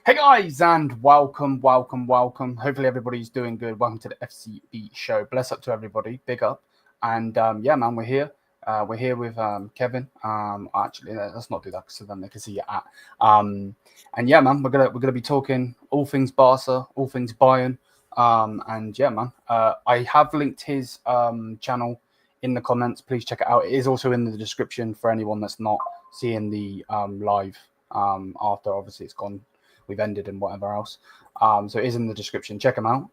Hey guys, and welcome. Hopefully everybody's doing good. Welcome to the FCB Show. Bless up to everybody. Big up. And yeah, man, we're here. We're here with Kevin. Actually, let's not do that so then they can see your at. And yeah, man, we're gonna be talking all things Barca, all things Bayern. And yeah, man, I have linked his channel in the comments. Please check it out. It is also in the description for anyone that's not seeing the live after. Obviously, it's gone. We've ended and whatever else. So it is in the description. Check him out.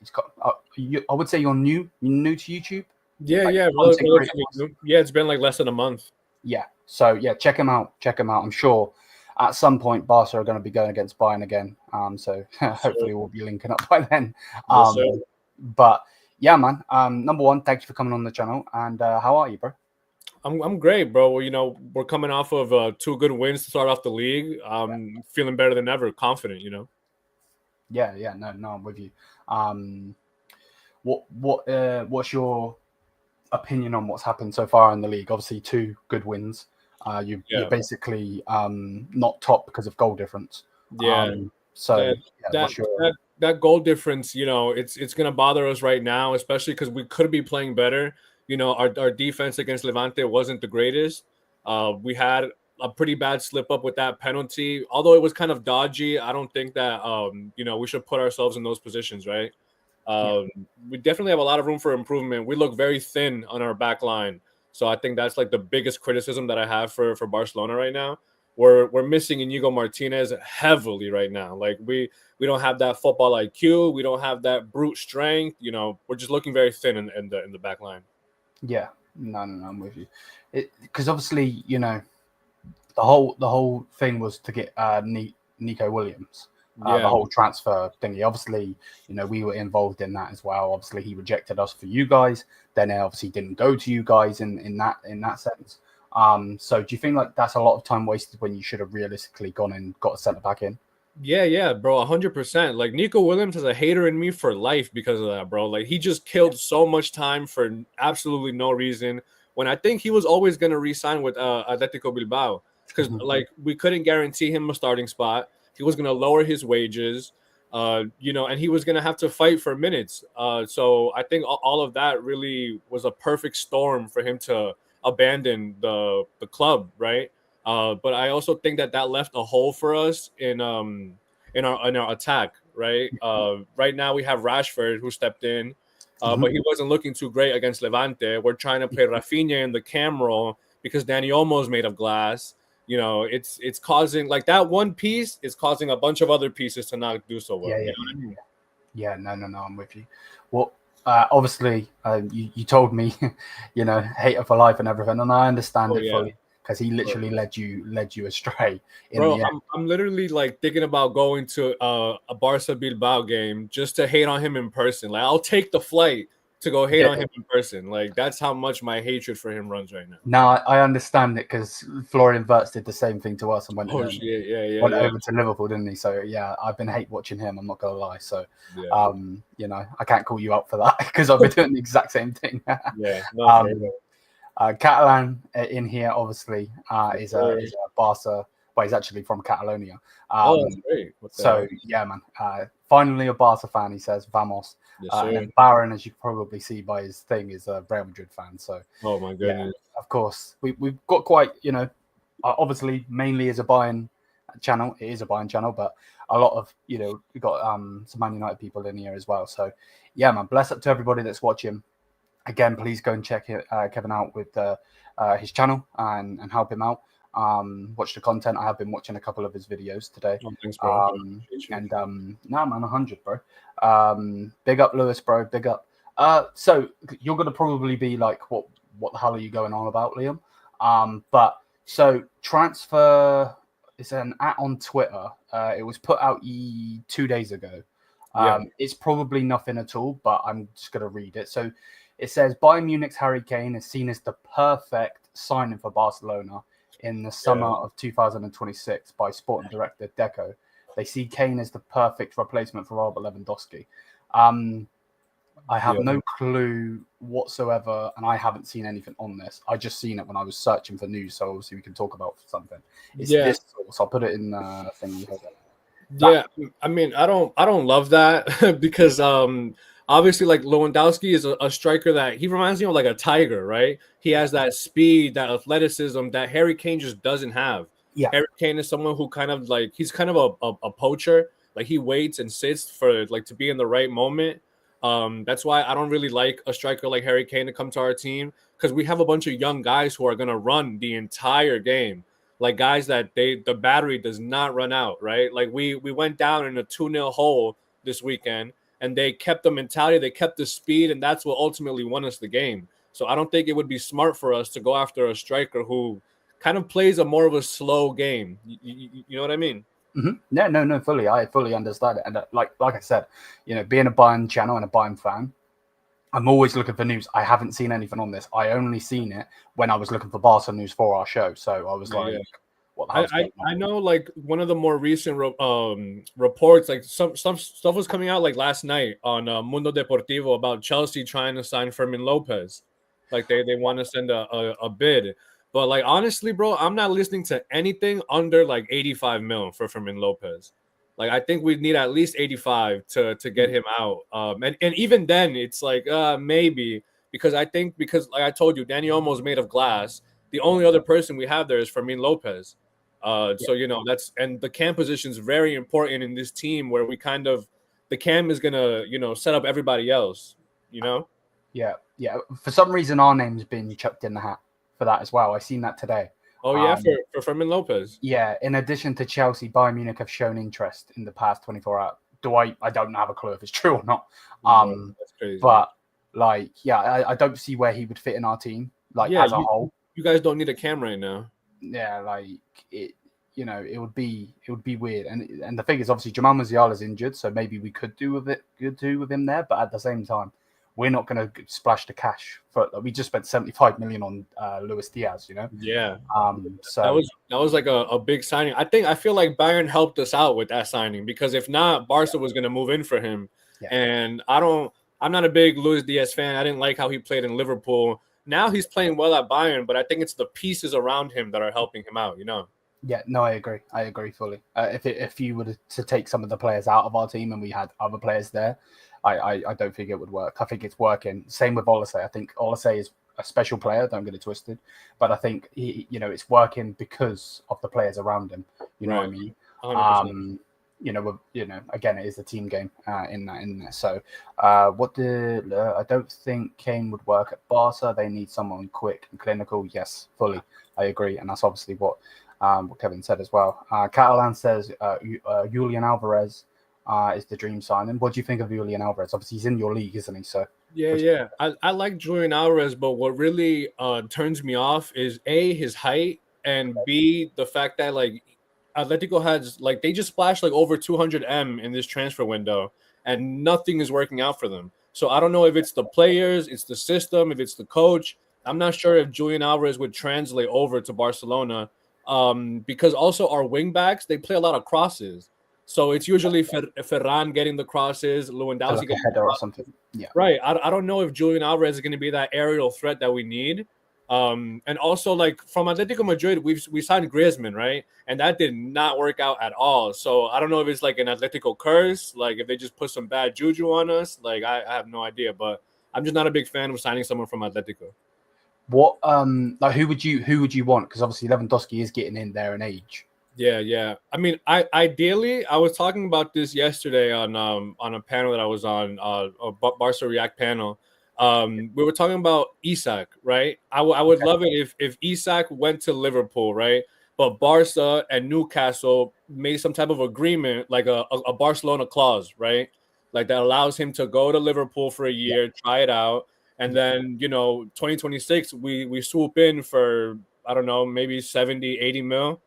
It's got. I would say you're new to YouTube. Yeah, like, yeah, yeah. It's been like less than a month. Yeah. So yeah, check him out. I'm sure at some point Barca are going to be going against Bayern again. So hopefully we'll be linking up by then. But yeah, man. Number one, thank you for coming on the channel. And how are you, bro? I'm great, bro. You know, we're coming off of 2 good wins to start off the league. Feeling better than ever, confident. You know. Yeah. No, I'm with you. What's your opinion on what's happened so far in the league? Obviously, 2 good wins. You're basically not top because of goal difference. Yeah. That goal difference, you know, it's gonna bother us right now, especially because we could be playing better. You know, our defense against Levante wasn't the greatest. We had a pretty bad slip up with that penalty. Although it was kind of dodgy, I don't think that, you know, we should put ourselves in those positions, right? We definitely have a lot of room for improvement. We look very thin on our back line. So I think that's like the biggest criticism that I have for Barcelona right now. We're missing Inigo Martinez heavily right now. Like we don't have that football IQ. We don't have that brute strength. You know, we're just looking very thin in the back line. Yeah, no, I'm with you. Because obviously, you know, the whole thing was to get Nico Williams, the whole transfer thingy. Obviously, you know, we were involved in that as well. Obviously, he rejected us for you guys. Then it obviously didn't go to you guys in that sense. So do you think like that's a lot of time wasted when you should have realistically gone and got a centre back in? Yeah, bro, 100%. Like Nico Williams has a hater in me for life because of that, bro. Like he just killed so much time for absolutely no reason. When I think he was always gonna re-sign with Atletico Bilbao because like we couldn't guarantee him a starting spot. He was gonna lower his wages, you know, and he was gonna have to fight for minutes. So I think all of that really was a perfect storm for him to abandon the club, right? But I also think that left a hole for us in our attack, right? Right now we have Rashford who stepped in, but he wasn't looking too great against Levante. We're trying to play Rafinha in the cam role because Dani Olmo is made of glass. You know, it's causing like that one piece is causing a bunch of other pieces to not do so well. Yeah, you know what I mean? Yeah, no, I'm with you. Well, obviously, you told me, you know, hater for life and everything, and I understand it fully. Because he literally led you astray. Bro, I'm literally like thinking about going to a Barca Bilbao game just to hate on him in person. Like I'll take the flight to go hate on him in person. Like, that's how much my hatred for him runs right now. No, I understand it because Florian Wirtz did the same thing to us and went over to Liverpool, didn't he? So yeah, I've been hate watching him. I'm not gonna lie. So, you know, I can't call you out for that because I've been doing the exact same thing. Catalan in here obviously is a Barca. Well, he's actually from Catalonia. That's great. So yeah, man. Finally a Barca fan, he says. Vamos. Yes, and then Baron, as you can probably see by his thing, is a Real Madrid fan. So oh my goodness. Yeah, of course, we've got quite, you know, obviously mainly as a Bayern channel. It is a Bayern channel, but a lot of, you know, we've got some Man United people in here as well. So yeah, man. Bless up to everybody that's watching. Again, please go and check Kevin out with his channel and help him out. Watch the content. I have been watching a couple of his videos today. Oh, thanks, bro. Nah, man, 100, bro. Big up, Lewis, bro. Big up. So you're gonna probably be like, what the hell are you going on about, Liam? But so transfer is an on Twitter. It was put out 2 days ago. It's probably nothing at all, but I'm just gonna read it. So it says Bayern Munich's Harry Kane is seen as the perfect signing for Barcelona in the summer of 2026 by sporting director Deco. They see Kane as the perfect replacement for Robert Lewandowski. I have no clue whatsoever, and I haven't seen anything on this. I just seen it when I was searching for news, so obviously we can talk about something. It's this source. I'll put it in the thing. Yeah, I mean, I don't love that because obviously, like, Lewandowski is a striker that he reminds me of like a tiger, right? He has that speed, that athleticism that Harry Kane just doesn't have. Yeah, Harry Kane is someone who kind of like, he's kind of a poacher. Like, he waits and sits for like to be in the right moment. That's why I don't really like a striker like Harry Kane to come to our team, because we have a bunch of young guys who are gonna run the entire game. Like, guys that the battery does not run out, right? Like, we went down in a 2-0 hole this weekend, and they kept the mentality, they kept the speed, and that's what ultimately won us the game. So I don't think it would be smart for us to go after a striker who kind of plays a more of a slow game. You know what I mean? Mm-hmm. No, fully. I fully understand it. And like I said, you know, being a Bayern channel and a Bayern fan, I'm always looking for news. I haven't seen anything on this. I only seen it when I was looking for Barca news for our show. So I was like, what the hell's going on? I know, like, one of the more recent reports, like some stuff was coming out like last night on Mundo Deportivo about Chelsea trying to sign Fermín López. Like, they want to send a bid. But, like, honestly, bro, I'm not listening to anything under like 85 mil for Fermín López. Like, I think we need at least 85 to get him out. And even then, it's like maybe, because like I told you, Dani Olmo's made of glass. The only other person we have there is Fermín López. So, you know, and the cam position is very important in this team, where we kind of, the cam is gonna, you know, set up everybody else, you know. Yeah. For some reason, our name's been chucked in the hat for that as well. I seen that today. Oh yeah, for Fermín López. Yeah. In addition to Chelsea, Bayern Munich have shown interest in the past 24 hours. I don't have a clue if it's true or not. That's crazy. But like, yeah, I don't see where he would fit in our team. Like, as a whole. You guys don't need a cam right now. Yeah, like it, you know, it would be weird. And the thing is, obviously, Jamal Musiala is injured, so maybe we could do with him there. But at the same time, we're not going to splash the cash for. We just spent 75 million on Luis Diaz, you know. Yeah. So that was like a big signing. I feel like Bayern helped us out with that signing, because if not, Barca was going to move in for him. Yeah. And I'm not a big Luis Diaz fan. I didn't like how he played in Liverpool. Now he's playing well at Bayern, but I think it's the pieces around him that are helping him out, you know? Yeah, no, I agree fully. If you were to take some of the players out of our team and we had other players there, I don't think it would work. I think it's working. Same with Olise. I think Olise is a special player, don't get it twisted. But I think, it's working because of the players around him. You know what I mean? 100%. Again, it is a team game in that. So, I don't think Kane would work at Barca. They need someone quick and clinical. Yes, fully, I agree, and that's obviously what Kevin said as well. Catalan says Julian Alvarez is the dream signing. What do you think of Julian Alvarez? Obviously, he's in your league, isn't he? So yeah. I like Julian Alvarez, but what really turns me off is A, his height, and B, the fact that, like, Atletico has, like, they just splashed like over 200 M in this transfer window, and nothing is working out for them. So I don't know if it's the players, it's the system, if it's the coach. I'm not sure if Julian Alvarez would translate over to Barcelona, because also our wing backs, they play a lot of crosses. So it's usually Ferran getting the crosses, Lewandowski like a getting the header or crosses. something. Yeah. Right. I don't know if Julian Alvarez is going to be that aerial threat that we need. And also, like, from Atletico Madrid, we signed Griezmann, right? And that did not work out at all. So I don't know if it's like an Atletico curse, like if they just put some bad juju on us. Like I have no idea, but I'm just not a big fan of signing someone from Atletico. What like who would you want? Because obviously Lewandowski is getting in there in age. Yeah. I mean, I was talking about this yesterday on a panel that I was on, a Barca React panel. We were talking about Isak, right? I would love it if Isak went to Liverpool, right? But Barca and Newcastle made some type of agreement, like a Barcelona clause, right? Like that allows him to go to Liverpool for a year, try it out, and then 2026 we swoop in for, I don't know, maybe 70, 80 mil.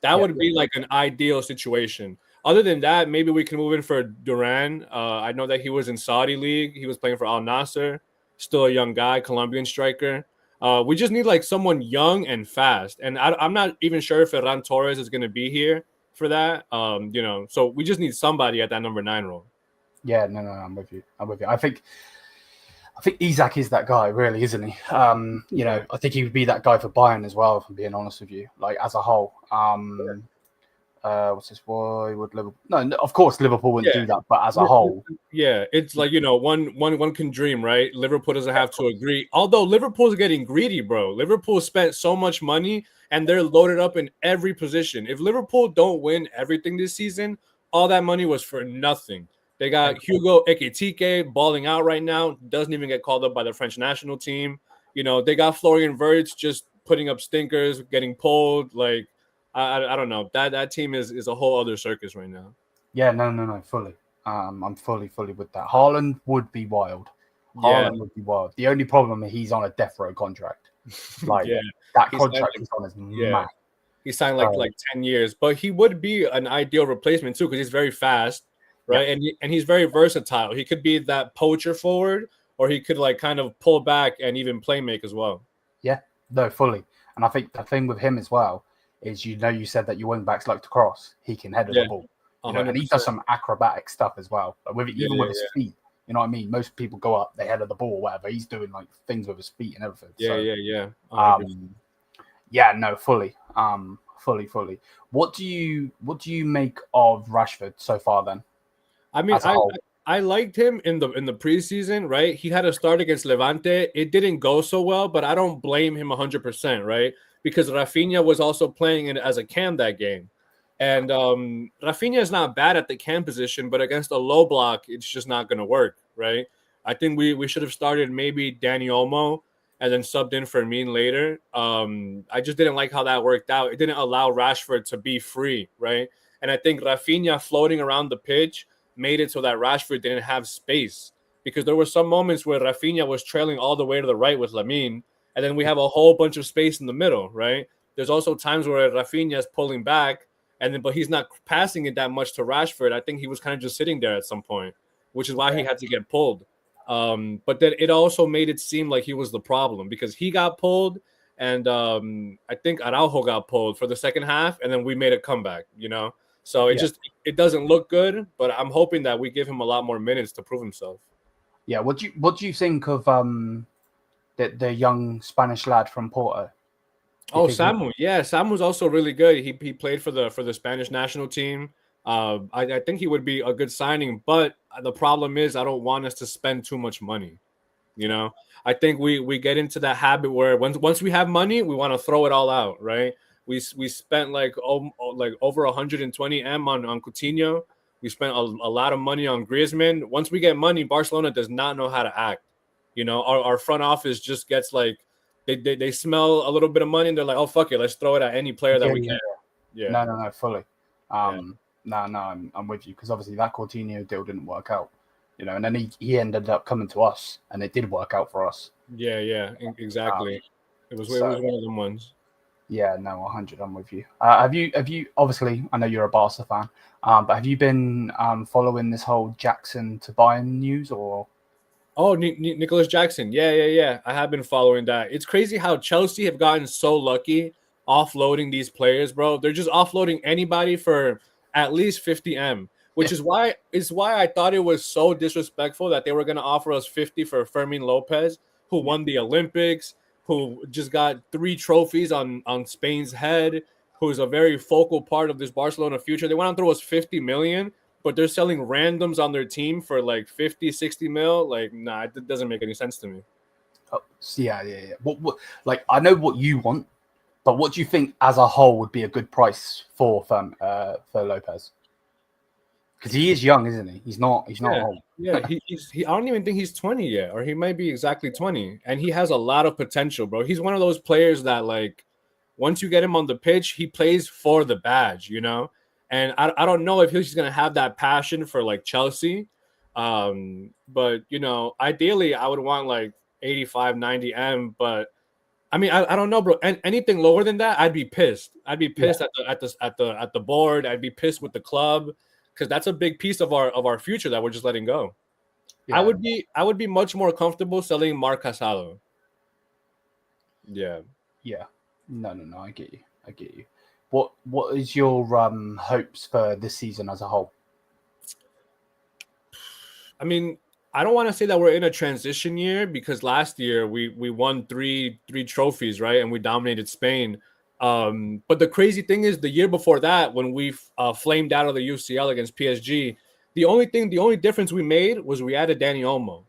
That would be like an ideal situation. Other than that, maybe we can move in for Duran. I know that he was in Saudi league. He was playing for Al Nasser. Still a young guy, Colombian striker. We just need like someone young and fast. And I'm not even sure if Ferran Torres is going to be here for that. So we just need somebody at that number 9 role. Yeah, no, I'm with you. I think Isak is that guy, really, isn't he? I think he would be that guy for Bayern as well, if I'm being honest with you, like as a whole. What's this? Why would Liverpool? No, of course Liverpool wouldn't do that, but as a whole, it's like one can dream, right? Liverpool doesn't have to agree. Although Liverpool's getting greedy, bro. Liverpool spent so much money and they're loaded up in every position. If Liverpool don't win everything this season, all that money was for nothing. They got Hugo Ekitike balling out right now. Doesn't even get called up by the French national team. They got Florian Wirtz just putting up stinkers, getting pulled. Like, I don't know. That team is a whole other circus right now. Yeah, no, fully. I'm fully with that. Haaland would be wild. Would be wild. The only problem is he's on a death row contract. Like that contract he's on is mad. He signed like 10 years, but he would be an ideal replacement too because he's very fast. Right. And he's very versatile. He could be that poacher forward, or he could like kind of pull back and even play make as well. Yeah, no, fully. And I think the thing with him as well is, you said that your wing backs like to cross. He can head the ball. And he does some acrobatic stuff as well. Like with his feet. You know what I mean? Most people go up, they head of the ball or whatever. He's doing like things with his feet and everything. Yeah. No, fully. Fully. What do you make of Rashford so far then? I mean, I liked him in the preseason, right? He had a start against Levante. It didn't go so well, but I don't blame him 100%, right? Because Rafinha was also playing it as a cam that game. And Rafinha is not bad at the cam position, but against a low block, it's just not going to work, right? I think we should have started maybe Dani Olmo and then subbed in Fermín later. I just didn't like how that worked out. It didn't allow Rashford to be free, right? And I think Rafinha floating around the pitch made it so that Rashford didn't have space, because there were some moments where Rafinha was trailing all the way to the right with Lamine, and then we have a whole bunch of space in the middle, right? There's also times where Rafinha is pulling back, but he's not passing it that much to Rashford. I think he was kind of just sitting there at some point, which is why he had to get pulled. But then it also made it seem like he was the problem, because he got pulled, and I think Araujo got pulled for the second half, and then we made a comeback, So it doesn't look good, but I'm hoping that we give him a lot more minutes to prove himself. Yeah, what do you think of the young Spanish lad from Porto? Samu. Yeah, Samu's also really good. He played for the Spanish national team. I think he would be a good signing, but the problem is I don't want us to spend too much money. I think we get into that habit where once we have money, we want to throw it all out, right? We spent like over 120 M on Coutinho. We spent a lot of money on Griezmann. Once we get money, Barcelona does not know how to act. Our front office just gets like they smell a little bit of money and they're like, oh fuck it, let's throw it at any player that we can. Yeah. No, fully. No, I'm with you, because obviously that Coutinho deal didn't work out. And then he ended up coming to us, and it did work out for us. Yeah, exactly. It was one of them ones. Yeah, no, 100. I'm with you. Have you? Obviously, I know you're a Barca fan, but have you been following this whole Jackson to Bayern news or? Oh, Nicholas Jackson. Yeah. I have been following that. It's crazy how Chelsea have gotten so lucky offloading these players, bro. They're just offloading anybody for at least 50M, which is why I thought it was so disrespectful that they were going to offer us 50 for Fermín López, who won the Olympics, who just got 3 trophies on Spain's head, who's a very focal part of this Barcelona future. They want to throw us 50 million, but they're selling randoms on their team for like 50, 60 mil. Like, nah, it doesn't make any sense to me. Oh, yeah. What? Like, I know what you want, but what do you think as a whole would be a good price for Lopez? Because he is young, isn't he? He's not old. Yeah. I don't even think he's 20 yet, or he might be exactly 20, and he has a lot of potential, bro. He's one of those players that, like, once you get him on the pitch, he plays for the badge, you know. And I don't know if he's gonna have that passion for like Chelsea, but you know, ideally I would want like 85, 90M, but I mean, I don't know, bro. Anything lower than that, I'd be pissed. I'd be pissed at the board. I'd be pissed with the club because that's a big piece of our future that we're just letting go. Yeah. I would be much more comfortable selling Marc Casado. Yeah. Yeah. No. I get you. What is your hopes for this season as a whole? I mean, I don't want to say that we're in a transition year because last year we won three trophies, right? And we dominated Spain. But the crazy thing is the year before that, when we flamed out of the UCL against PSG, the only difference we made was we added Dani Olmo.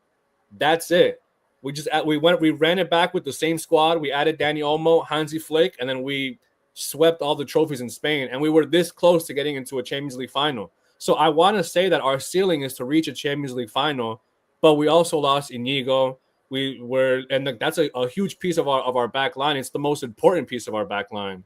That's it. We ran it back with the same squad. We added Dani Olmo, Hansi Flick, and then we swept all the trophies in Spain. And we were this close to getting into a Champions League final. So I want to say that our ceiling is to reach a Champions League final, but we also lost Inigo. That's a huge piece of our back line. It's the most important piece of our back line.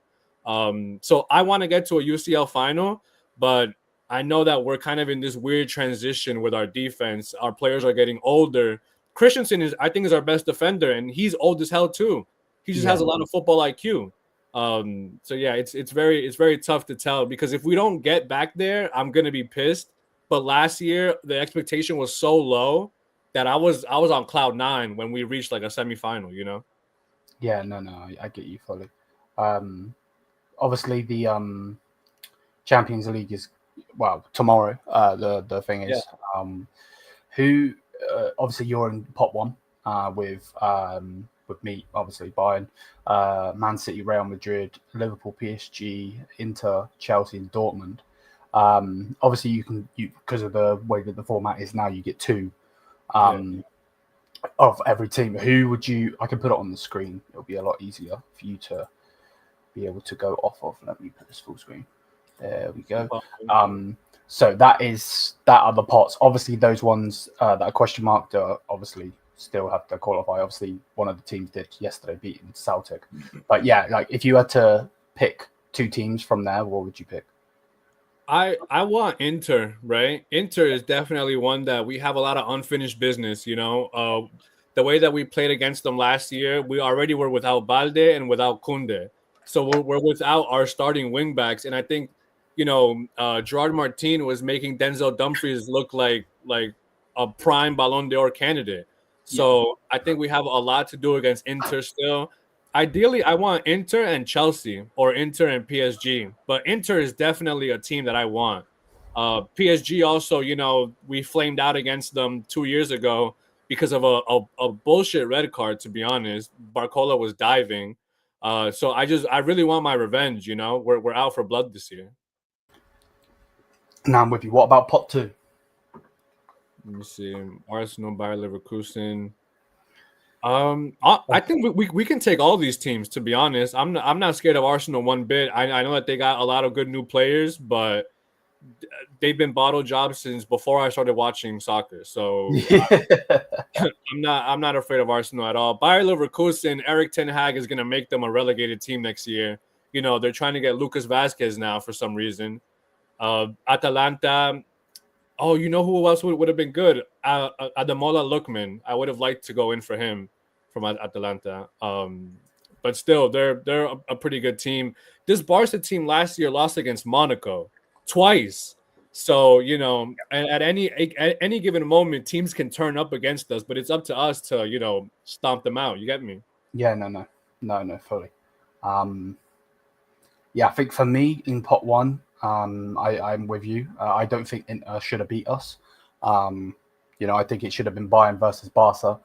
So I want to get to a UCL final, but I know that we're kind of in this weird transition with our defense. Our players are getting older. Christensen I think is our best defender, and he's old as hell too. He just has a lot of football IQ. So yeah, it's very tough to tell because if we don't get back there, I'm gonna be pissed. But last year the expectation was so low that I was on cloud 9 when we reached like a semifinal, you know? Yeah, no, I get you fully. Obviously the Champions League is tomorrow. The thing is, who obviously you're in pot 1 with me, obviously Bayern, Man City, Real Madrid, Liverpool, PSG, Inter, Chelsea, and Dortmund. Obviously you because of the way that the format is now, you get 2 of every team. Who would you? I can put it on the screen. It'll be a lot easier for you to be able to go off of. Let me put this full screen. There we go. So that are the pots. Obviously, those ones that are question marked are obviously still have to qualify. Obviously, one of the teams did yesterday, beating Celtic. But yeah, like if you had to pick 2 teams from there, what would you pick? I want Inter, right? Inter is definitely one that we have a lot of unfinished business, you know. The way that we played against them last year, we already were without Balde and without Kunde. So we're without our starting wingbacks. And I think, you know, Gerard Martin was making Denzel Dumfries look like a prime Ballon d'Or candidate. So I think we have a lot to do against Inter still. Ideally, I want Inter and Chelsea or Inter and PSG, but Inter is definitely a team that I want. PSG also, you know, we flamed out against them 2 years ago because of a bullshit red card, to be honest. Barcola was diving. So I really want my revenge, you know. We're out for blood this year. Now I'm with you. What about pot 2? Let me see. Arsenal, Bayer Leverkusen. I think we can take all these teams, to be honest. I'm not scared of Arsenal one bit. I know that they got a lot of good new players, but they've been bottle jobs since before I started watching soccer. So I'm not afraid of Arsenal at all. Bayer Leverkusen, Eric Ten Hag is gonna make them a relegated team next year. You know, they're trying to get Lucas Vazquez now for some reason. Atalanta. Oh, you know who else would have been good? Ademola Lookman. I would have liked to go in for him from Atalanta. but still, they're a pretty good team. This Barca team last year lost against Monaco twice. So, you know, and at any given moment, teams can turn up against us, but it's up to us to, you know, stomp them out. You get me? Yeah, no, fully. Yeah, I think for me in pot one, I'm with you. I don't think Inter should have beat us. You know, I think it should have been Bayern versus Barca,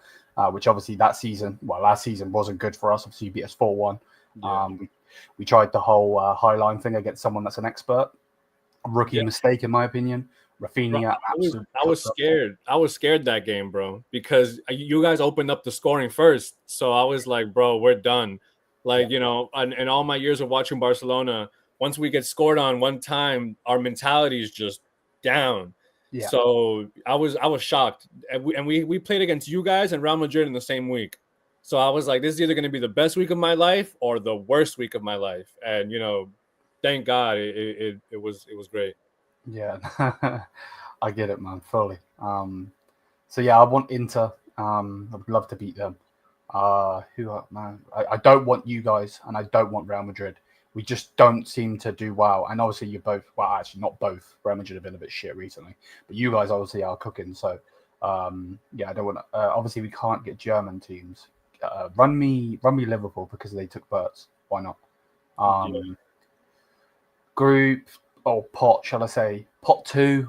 which obviously last season wasn't good for us. Obviously, you beat us 4-1. Yeah. We tried the whole high line thing against someone that's an expert. A rookie mistake, in my opinion. Rafinha, I was scared. I was scared that game, bro, because you guys opened up the scoring first. So I was like, bro, we're done. Like, you know, in all my years of watching Barcelona, once we get scored on one time, our mentality is just down. Yeah. So I was shocked. And we played against you guys and Real Madrid in the same week. So I was like, this is either going to be the best week of my life or the worst week of my life. And, you know, thank God it was great. Yeah, I get it, man, fully. So yeah, I want Inter. I would love to beat them. Man, I don't want you guys, and I don't want Real Madrid. We just don't seem to do well. And obviously, you're both. Well, actually, not both. Real Madrid have been a bit shit recently, but you guys obviously are cooking. So, yeah, I don't want. Obviously, we can't get German teams. Run me Liverpool because they took Bertz. Why not? Group or pot, shall I say? Pot two.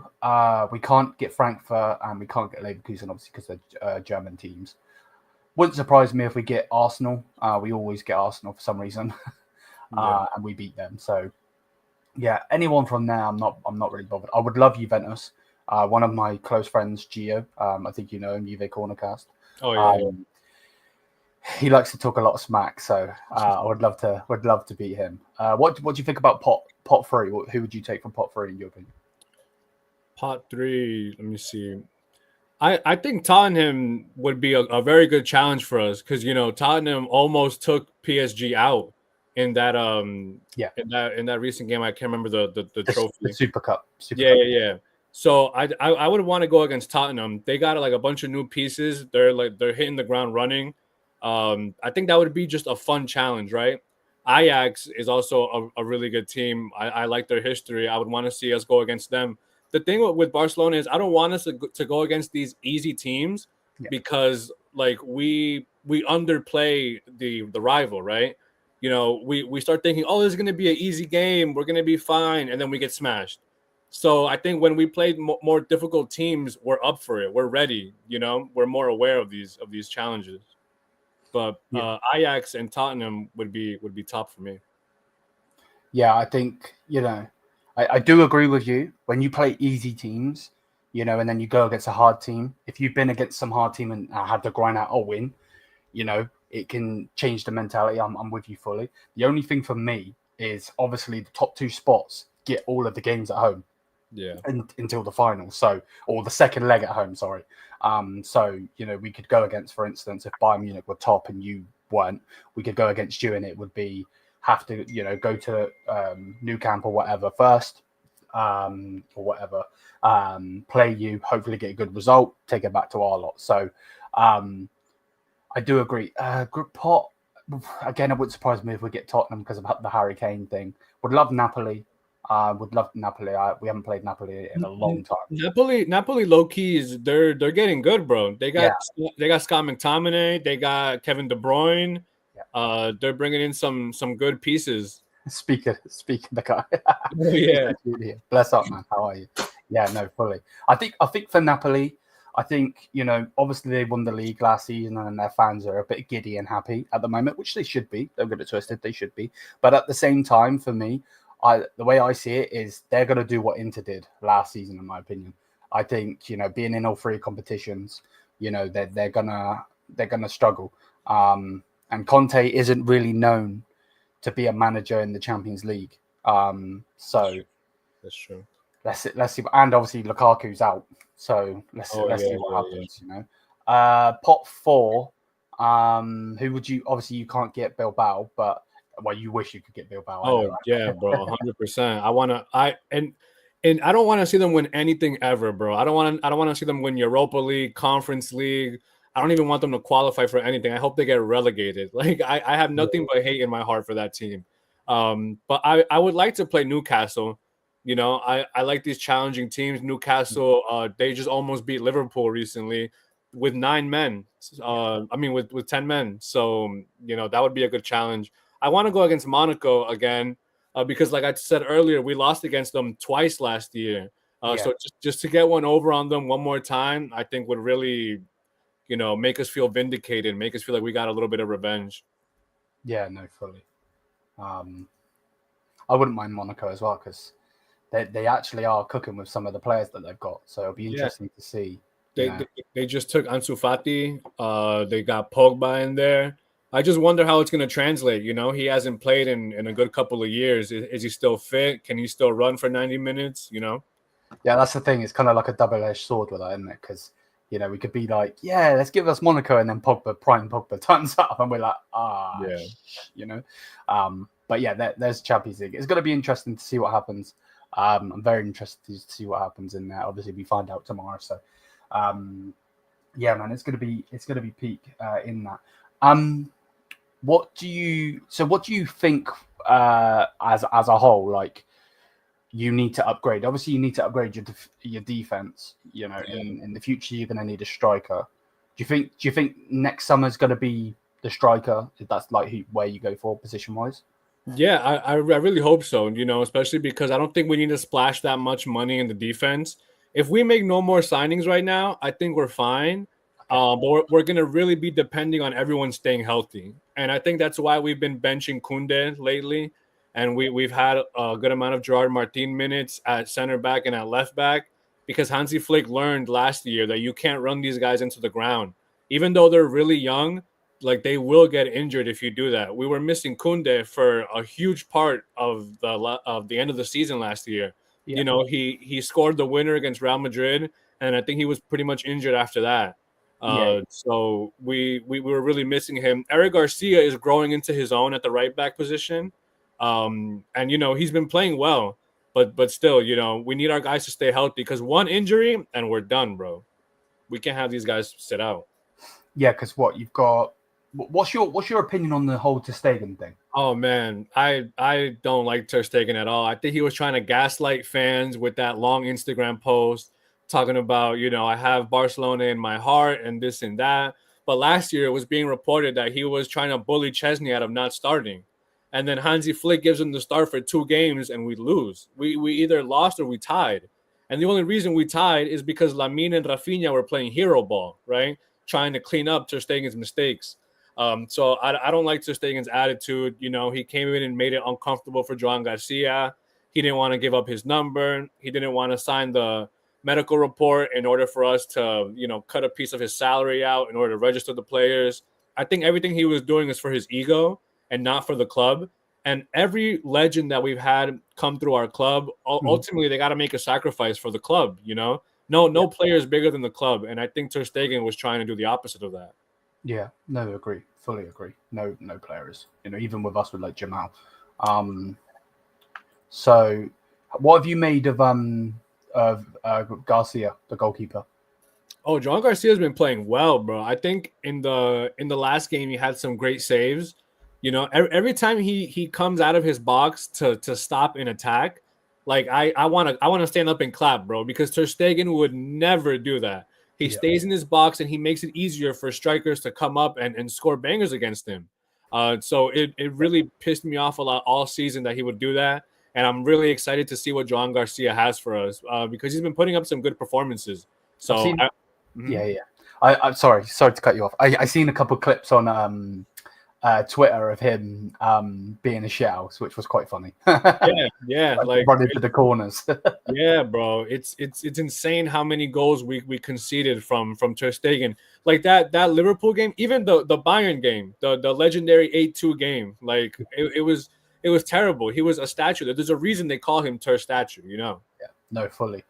We can't get Frankfurt and we can't get Leverkusen, obviously, because they're German teams. Wouldn't surprise me if we get Arsenal. We always get Arsenal for some reason, and we beat them. So, yeah, anyone from there, I'm not really bothered. I would love Juventus. One of my close friends, Gio. I think you know him, Juve Cornercast. Oh yeah. He likes to talk a lot of smack, so I would love to beat him. What do you think about pot three? Who would you take from pot three in your opinion? Pot three. Let me see. I think Tottenham would be a very good challenge for us because, you know, Tottenham almost took PSG out in that in that recent game. I can't remember the trophy. The Super Cup. Yeah. So I would want to go against Tottenham. They got like a bunch of new pieces. They're hitting the ground running. I think that would be just a fun challenge, right? Ajax is also a really good team. I like their history. I would want to see us go against them. The thing with Barcelona is I don't want us to go against these easy teams because like we underplay the rival, right? You know, we start thinking, oh, this is going to be an easy game. We're going to be fine. And then we get smashed. So I think when we played more difficult teams, we're up for it. We're ready. You know, we're more aware of these challenges. But Ajax and Tottenham would be top for me. Yeah, I think, you know, I do agree with you. When you play easy teams, you know, and then you go against a hard team, if you've been against some hard team and had to grind out a win, you know, it can change the mentality. I'm with you fully. The only thing for me is obviously the top two spots get all of the games at home. Yeah. Until the final. So, or the second leg at home, sorry. So, you know, we could go against, for instance, if Bayern Munich were top and you weren't, we could go against you and it would be have to, you know, go to Nou Camp or whatever first, or whatever, play you, hopefully get a good result, take it back to our lot. So I do agree. Group pot, again, it wouldn't surprise me if we get Tottenham because of the Harry Kane thing. Would love Napoli. Would love Napoli. We haven't played Napoli in a long time. Napoli low key is they're getting good, bro. They got Scott McTominay, they got Kevin De Bruyne. Yeah. They're bringing in some good pieces. Speaking the guy. Oh, yeah. Bless up, man. How are you? Yeah, no, fully. I think for Napoli, I think, you know, obviously they won the league last season and their fans are a bit giddy and happy at the moment, which they should be. Don't get it twisted, they should be. But at the same time, for me, the way I see it is they're going to do what Inter did last season, in my opinion. I think, you know, being in all three competitions, you know, they're gonna struggle. And Conte isn't really known to be a manager in the Champions League. So that's true. Let's see. And obviously Lukaku's out, so let's see what happens. You know, pot four. Who would you? Obviously, you can't get Bilbao, but well, you wish you could get Bilbao. Oh yeah, bro, 100%. And I don't want to see them win anything ever, bro. I don't want to see them win Europa League, Conference League. I don't even want them to qualify for anything. I hope they get relegated. Like I have nothing but hate in my heart for that team. But I would like to play Newcastle. You know, I like these challenging teams. Newcastle, they just almost beat Liverpool recently with 9 men. I mean, with 10 men. So, you know, that would be a good challenge. I want to go against Monaco again because, like I said earlier, we lost against them twice last year. So just to get one over on them one more time, I think would really, you know, make us feel vindicated, make us feel like we got a little bit of revenge. Yeah, no, fully. I wouldn't mind Monaco as well because they actually are cooking with some of the players that they've got. So it'll be interesting to see. They just took Ansu Fati. They got Pogba in there. I just wonder how it's going to translate. You know, he hasn't played in a good couple of years. Is he still fit? Can he still run for 90 minutes? You know? Yeah, that's the thing. It's kind of like a double-edged sword with that, isn't it? Because, you know, we could be like, yeah, let's give us Monaco, and then Prime Pogba turns up, and we're like, you know. But yeah, there's Champions League. It's going to be interesting to see what happens. I'm very interested to see what happens in there. Obviously, we find out tomorrow. So, yeah, man, it's going to be peak in that. What do you think as a whole, like, you need to upgrade? Obviously, you need to upgrade your defense. You know, in the future, you're going to need a striker. Do you think next summer's going to be the striker? If that's like where you go for position wise? Yeah, I really hope so. You know, especially because I don't think we need to splash that much money in the defense. If we make no more signings right now, I think we're fine. But we're going to really be depending on everyone staying healthy. And I think that's why we've been benching Koundé lately. And we've had a good amount of Gerard Martin minutes at center back and at left back because Hansi Flick learned last year that you can't run these guys into the ground. Even though they're really young, like they will get injured if you do that. We were missing Koundé for a huge part of the end of the season last year. Yeah. You know, he scored the winner against Real Madrid, and I think he was pretty much injured after that. So we were really missing him. Eric Garcia is growing into his own at the right back position. And you know, he's been playing well, but still, you know, we need our guys to stay healthy because one injury and we're done, bro. We can't have these guys sit out. Yeah, because you've got. What's your opinion on the whole Ter Stegen thing? Oh man, I don't like Ter Stegen at all. I think he was trying to gaslight fans with that long Instagram post talking about, you know, I have Barcelona in my heart and this and that. But last year it was being reported that he was trying to bully Chesney out of not starting. And then Hansi Flick gives him the start for 2 games and we lose. We either lost or we tied. And the only reason we tied is because Lamine and Rafinha were playing hero ball, right? Trying to clean up Ter Stegen's mistakes. So I don't like Ter Stegen's attitude. You know, he came in and made it uncomfortable for Joan Garcia. He didn't want to give up his number. He didn't want to sign the medical report in order for us to, you know, cut a piece of his salary out in order to register the players. I think everything he was doing is for his ego and not for the club. And every legend that we've had come through our club, ultimately they got to make a sacrifice for the club, you know? No player is bigger than the club. And I think Ter Stegen was trying to do the opposite of that. Yeah, no, agree. Fully agree. No players. You know, even with us with like Jamal. So what have you made of Garcia, the goalkeeper? Oh, Joan Garcia's been playing well, bro. I think in the last game he had some great saves. You know, every time he comes out of his box to stop an attack, like I want to stand up and clap, bro, because Ter Stegen would never do that. He stays in his box and he makes it easier for strikers to come up and score bangers against him. So it really pissed me off a lot all season that he would do that. And I'm really excited to see what Joan Garcia has for us because he's been putting up some good performances. So I'm sorry to cut you off. I seen a couple of clips on Twitter of him being a shithouse, which was quite funny. like running to the corners. Yeah, bro, it's insane how many goals we conceded from Ter Stegen. Like that Liverpool game, even the Bayern game, the legendary 8-2 game. Like it was terrible. He was a statue. There's a reason they call him Ter Statue. You know. Yeah. No, fully.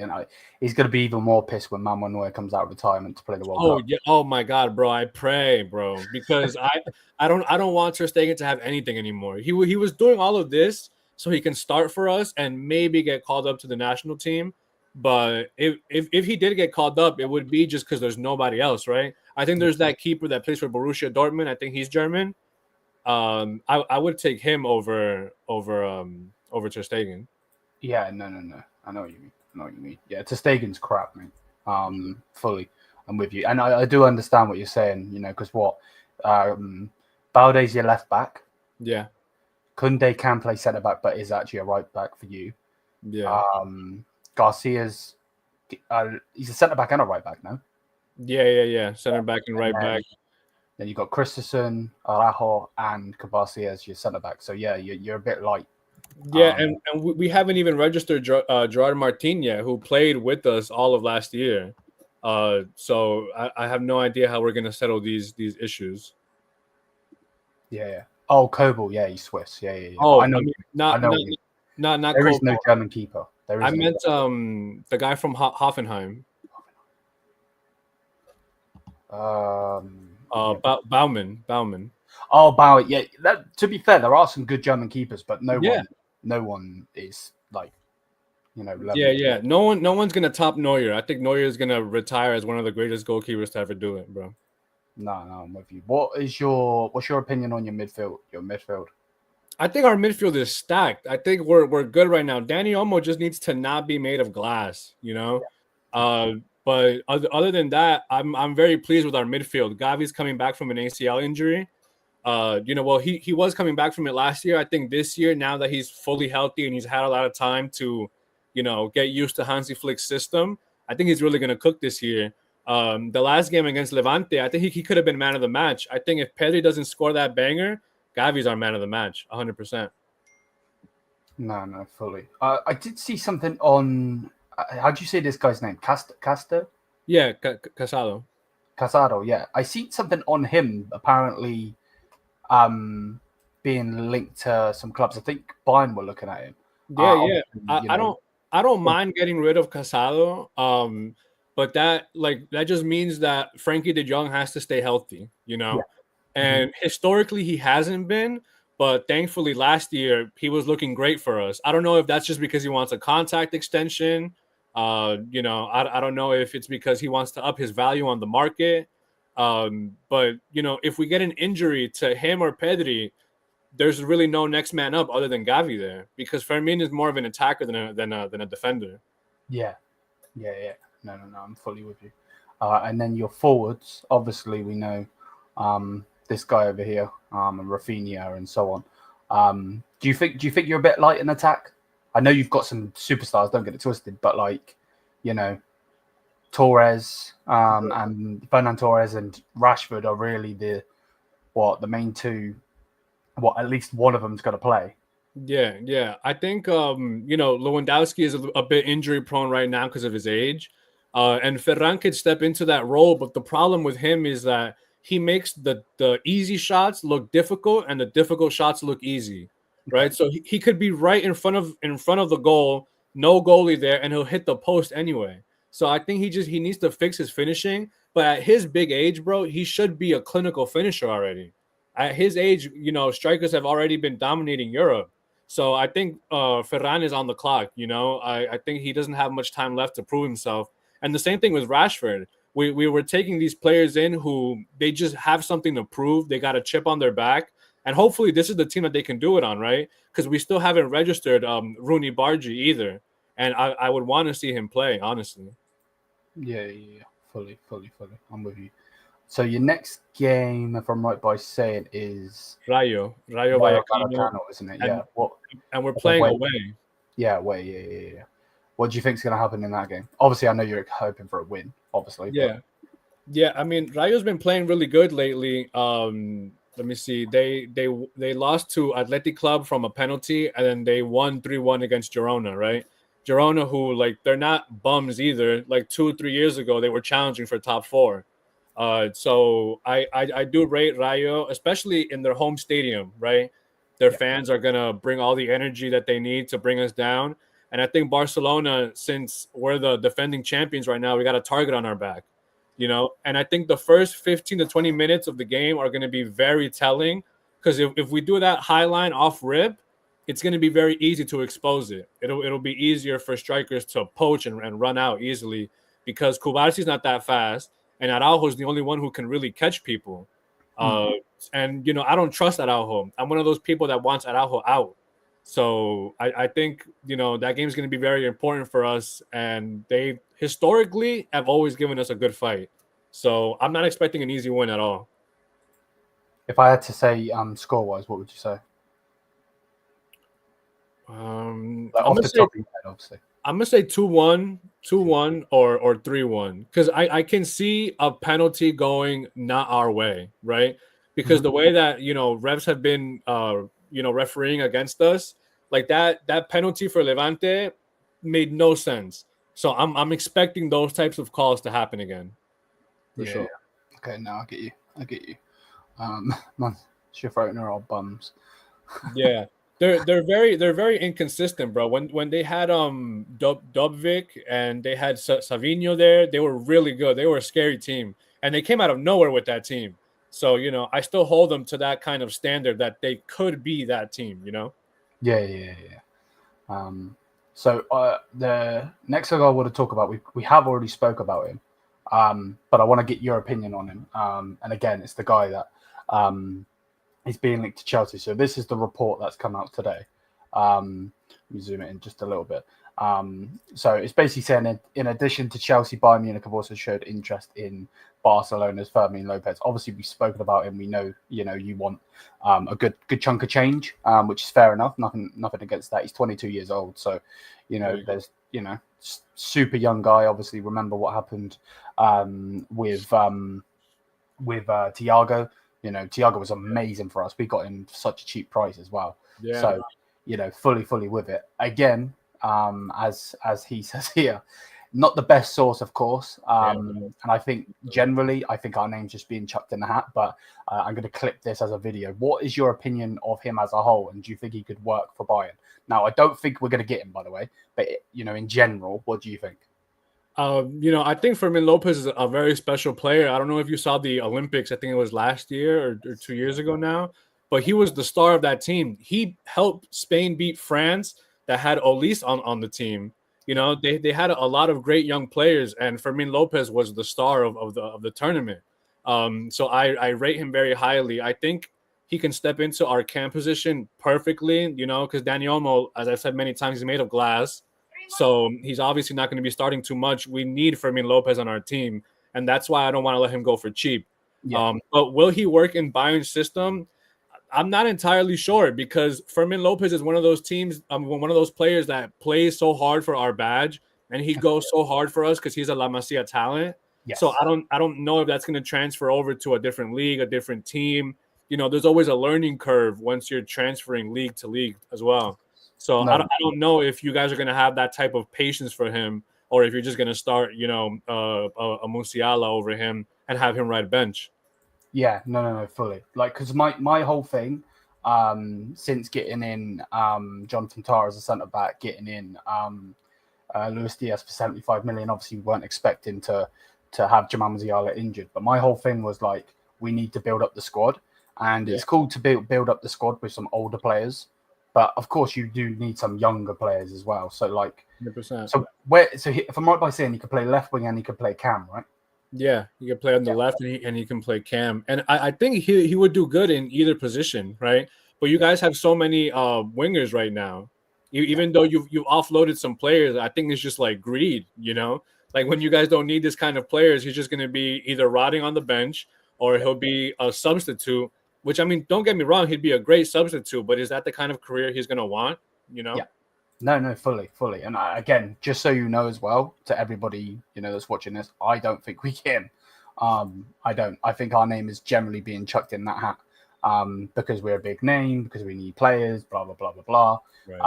And he's going to be even more pissed when Manuel Neuer comes out of retirement to play the World Cup. Yeah. Oh my God, bro! I pray, bro, because I don't want Ter Stegen to have anything anymore. He was doing all of this so he can start for us and maybe get called up to the national team. But if he did get called up, it would be just because there's nobody else, right? I think there's that keeper that plays for Borussia Dortmund. I think he's German. I would take him over Ter Stegen. Yeah, no. I know what you mean. Yeah, Ter Stegen's crap, man. Fully, I'm with you, and I do understand what you're saying. You know, because Balde's your left back. Yeah. Kunde can play centre back, but is actually a right back for you. Yeah. Garcia's he's a centre back and a right back now. Yeah. Centre back and right back. Then you've got Christensen, Araujo, and Kabasi as your centre back. So yeah, you're a bit light. Yeah, and we haven't even registered Gerard Martin yet, who played with us all of last year. So I have no idea how we're gonna settle these issues. Yeah. Oh, Kobel, yeah, he's Swiss. Yeah. Oh, I know. Not There is no German keeper. I meant the guy from Hoffenheim. Baumann. Oh, Bauer. Yeah. To be fair, there are some good German keepers, but no one is like, level. Yeah. No one's gonna top Neuer. I think Neuer is gonna retire as one of the greatest goalkeepers to ever do it, bro. No, I'm with you. What's your opinion on your midfield? I think our midfield is stacked. I think we're good right now. Dani Olmo just needs to not be made of glass, Yeah. But other than that, I'm very pleased with our midfield. Gavi's coming back from an ACL injury. He was coming back from it last year. I think this year, now that he's fully healthy and he's had a lot of time to, get used to Hansi Flick's system, I think he's really going to cook this year. The last game against Levante, I think he could have been man of the match. I think if Pedri doesn't score that banger, Gavi's our man of the match, 100%. No, fully. I did see something on. How do you say this guy's name? Castro? Yeah, Casado. Casado, yeah. I see something on him apparently being linked to some clubs. I think Bayern were looking at him. Yeah. I don't mind getting rid of Casado. But that just means that Frankie de Jong has to stay healthy, Yeah. And historically he hasn't been. But thankfully, last year, he was looking great for us. I don't know if that's just because he wants a contact extension. I don't know if it's because he wants to up his value on the market. But, if we get an injury to him or Pedri, there's really no next man up other than Gavi there. Because Fermín is more of an attacker than a defender. Yeah. No, I'm fully with you. And then your forwards, obviously, we know this guy over here, and Rafinha and so on. Do you think you're a bit light in attack? I know you've got some superstars, don't get it twisted, but Torres and Fernand Torres and Rashford are really the main two. At least one of them's got to play. Yeah. I think Lewandowski is a bit injury prone right now because of his age, and Ferran could step into that role. But the problem with him is that he makes the easy shots look difficult and the difficult shots look easy, right? So he could be right in front of the goal, no goalie there, and he'll hit the post anyway. So I think he needs to fix his finishing. But at his big age, bro, he should be a clinical finisher already. At his age, strikers have already been dominating Europe. So I think Ferran is on the clock. I think he doesn't have much time left to prove himself. And the same thing with Rashford. We were taking these players in who they just have something to prove. They got a chip on their back. And hopefully this is the team that they can do it on, right? Because we still haven't registered Rooney Bargi either. And I would want to see him play, honestly. Yeah. Fully. I'm with you. So your next game, if I'm right by saying, is Rayo Vallecano, isn't it? Yeah. And we're playing away. Yeah, away. Yeah. What do you think is going to happen in that game? Obviously, I know you're hoping for a win, obviously. Yeah. I mean, Rayo's been playing really good lately. Let me see. They lost to Athletic Club from a penalty, and then they won 3-1 against Girona, right? Girona, who, they're not bums either. 2-3 years ago, they were challenging for top 4. So I do rate Rayo, especially in their home stadium, right? Their fans are going to bring all the energy that they need to bring us down. And I think Barcelona, since we're the defending champions right now, we got a target on our back, And I think the first 15 to 20 minutes of the game are going to be very telling, because if we do that high line off rip, it's going to be very easy to expose it. It'll be easier for strikers to poach and run out easily because Kubarsi's not that fast, and Araujo is the only one who can really catch people. And, you know, I don't trust Araujo. I'm one of those people that wants Araujo out. So I think, you know, that game is going to be very important for us. And they historically have always given us a good fight. So I'm not expecting an easy win at all. If I had to say score-wise, what would you say? Off the top of your head, obviously. I'm going to say 2-1, 2-1 or 3-1. Because I can see a penalty going not our way, right? Because the way that, you know, refs have been, you know, refereeing against us, like that penalty for Levante made no sense. So I'm expecting those types of calls to happen again. For sure. Yeah. Okay, no, I get you. Man, Schiffer are all bums. Yeah. They're very inconsistent, bro. When they had Dubvik and they had Savinho there, they were really good. They were a scary team, and they came out of nowhere with that team. So, you know, I still hold them to that kind of standard that they could be that team, you know? Yeah. So the next guy I want to talk about, we have already spoke about him, but I want to get your opinion on him. And again, it's the guy that is being linked to Chelsea. So this is the report that's come out today. Let me zoom it in just a little bit. So it's basically saying in addition to Chelsea, Bayern Munich have also showed interest in Barcelona's Fermín López. Obviously, we've spoken about him. We know, you know, you want a good chunk of change, which is fair enough. Nothing against that. He's 22 years old, so you know, there's, you know, super young guy. Obviously, remember what happened with Thiago. You know, Thiago was amazing for us. We got him for such a cheap price as well. Yeah. So, you know, fully with it. Again, as he says here, not the best source, of course. And I think generally, our name's just being chucked in the hat. But I'm going to clip this as a video. What is your opinion of him as a whole? And do you think he could work for Bayern? Now, I don't think we're going to get him, by the way. But, you know, in general, what do you think? You know, I think Fermín López is a very special player. I don't know if you saw the Olympics. I think it was last year or 2 years ago now. But he was the star of that team. He helped Spain beat France that had Olise on the team. You know, they had a lot of great young players, and Fermín López was the star of the tournament. So I rate him very highly. I think he can step into our cam position perfectly, you know, because Dani Olmo, as I've said many times, he's made of glass. So he's obviously not going to be starting too much. We need Fermín López on our team, and that's why I don't want to let him go for cheap. Yeah. But will he work in Bayern's system? I'm not entirely sure because Fermín López is one of those teams, one of those players that plays so hard for our badge, and he goes so hard for us because he's a La Masia talent. Yes. So I don't know if that's going to transfer over to a different league, a different team. You know, there's always a learning curve once you're transferring league to league as well. So I don't know if you guys are going to have that type of patience for him, or if you're just going to start, you know, a Musiala over him and have him ride bench. Yeah, no, fully. Like, because my whole thing, since getting in Jonathan Tah as a centre back, getting in Luis Diaz for 75 million, obviously we weren't expecting to have Jamal Musiala injured. But my whole thing was like, we need to build up the squad, and it's cool to build up the squad with some older players. But of course, you do need some younger players as well. So, like, 100%. If I'm right by saying he could play left wing and he could play cam, right? Yeah, he can play on the left and he can play cam. And I think he would do good in either position, right? But you guys have so many wingers right now. Even though you've offloaded some players, I think it's just like greed, you know? Like when you guys don't need this kind of players, he's just going to be either rotting on the bench or he'll be a substitute. Which, I mean, don't get me wrong, he'd be a great substitute, but is that the kind of career he's going to want, you know? Yeah. No, fully. And again, just so you know as well, to everybody, you know, that's watching this, I don't think we can. I don't. I think our name is generally being chucked in that hat because we're a big name, because we need players, blah, blah, blah, blah, blah. Right.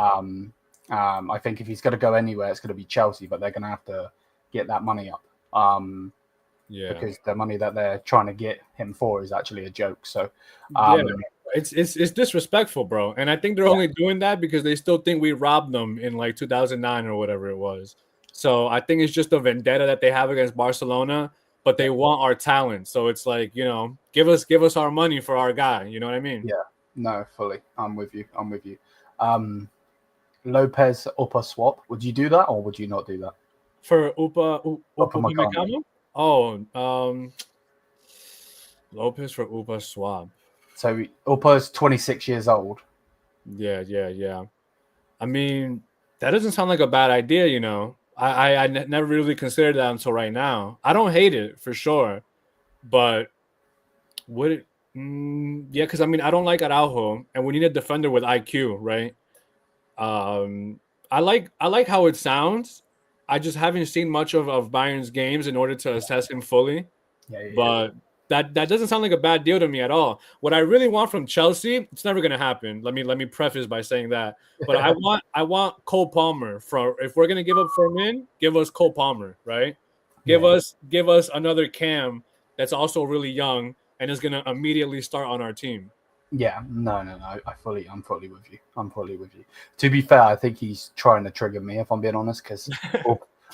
I think if he's going to go anywhere, it's going to be Chelsea, but they're going to have to get that money up. Because the money that they're trying to get him for is actually a joke. So, it's disrespectful, bro. And I think they're only doing that because they still think we robbed them in like 2009 or whatever it was. So I think it's just a vendetta that they have against Barcelona, but they want our talent. So it's like, you know, give us our money for our guy. You know what I mean? Yeah. No, fully. I'm with you. Lopez Upper swap. Would you do that or would you not do that? For Upa Upamecano. Upamecano? Oh, Lopez for Upa swap. So Upper's 26 years old. Yeah. I mean, that doesn't sound like a bad idea, you know. I never really considered that until right now. I don't hate it for sure, but would it? Yeah, because I mean, I don't like Araujo, and we need a defender with IQ, right? I like how it sounds. I just haven't seen much of Bayern's games in order to assess him fully. Yeah. But that doesn't sound like a bad deal to me at all. What I really want from Chelsea, it's never gonna happen. Let me preface by saying that. But I want Cole Palmer. For if we're gonna give up Fermín, give us Cole Palmer, right? Give us another Cam that's also really young and is gonna immediately start on our team. Yeah, no. I'm fully with you. To be fair, I think he's trying to trigger me, if I'm being honest, because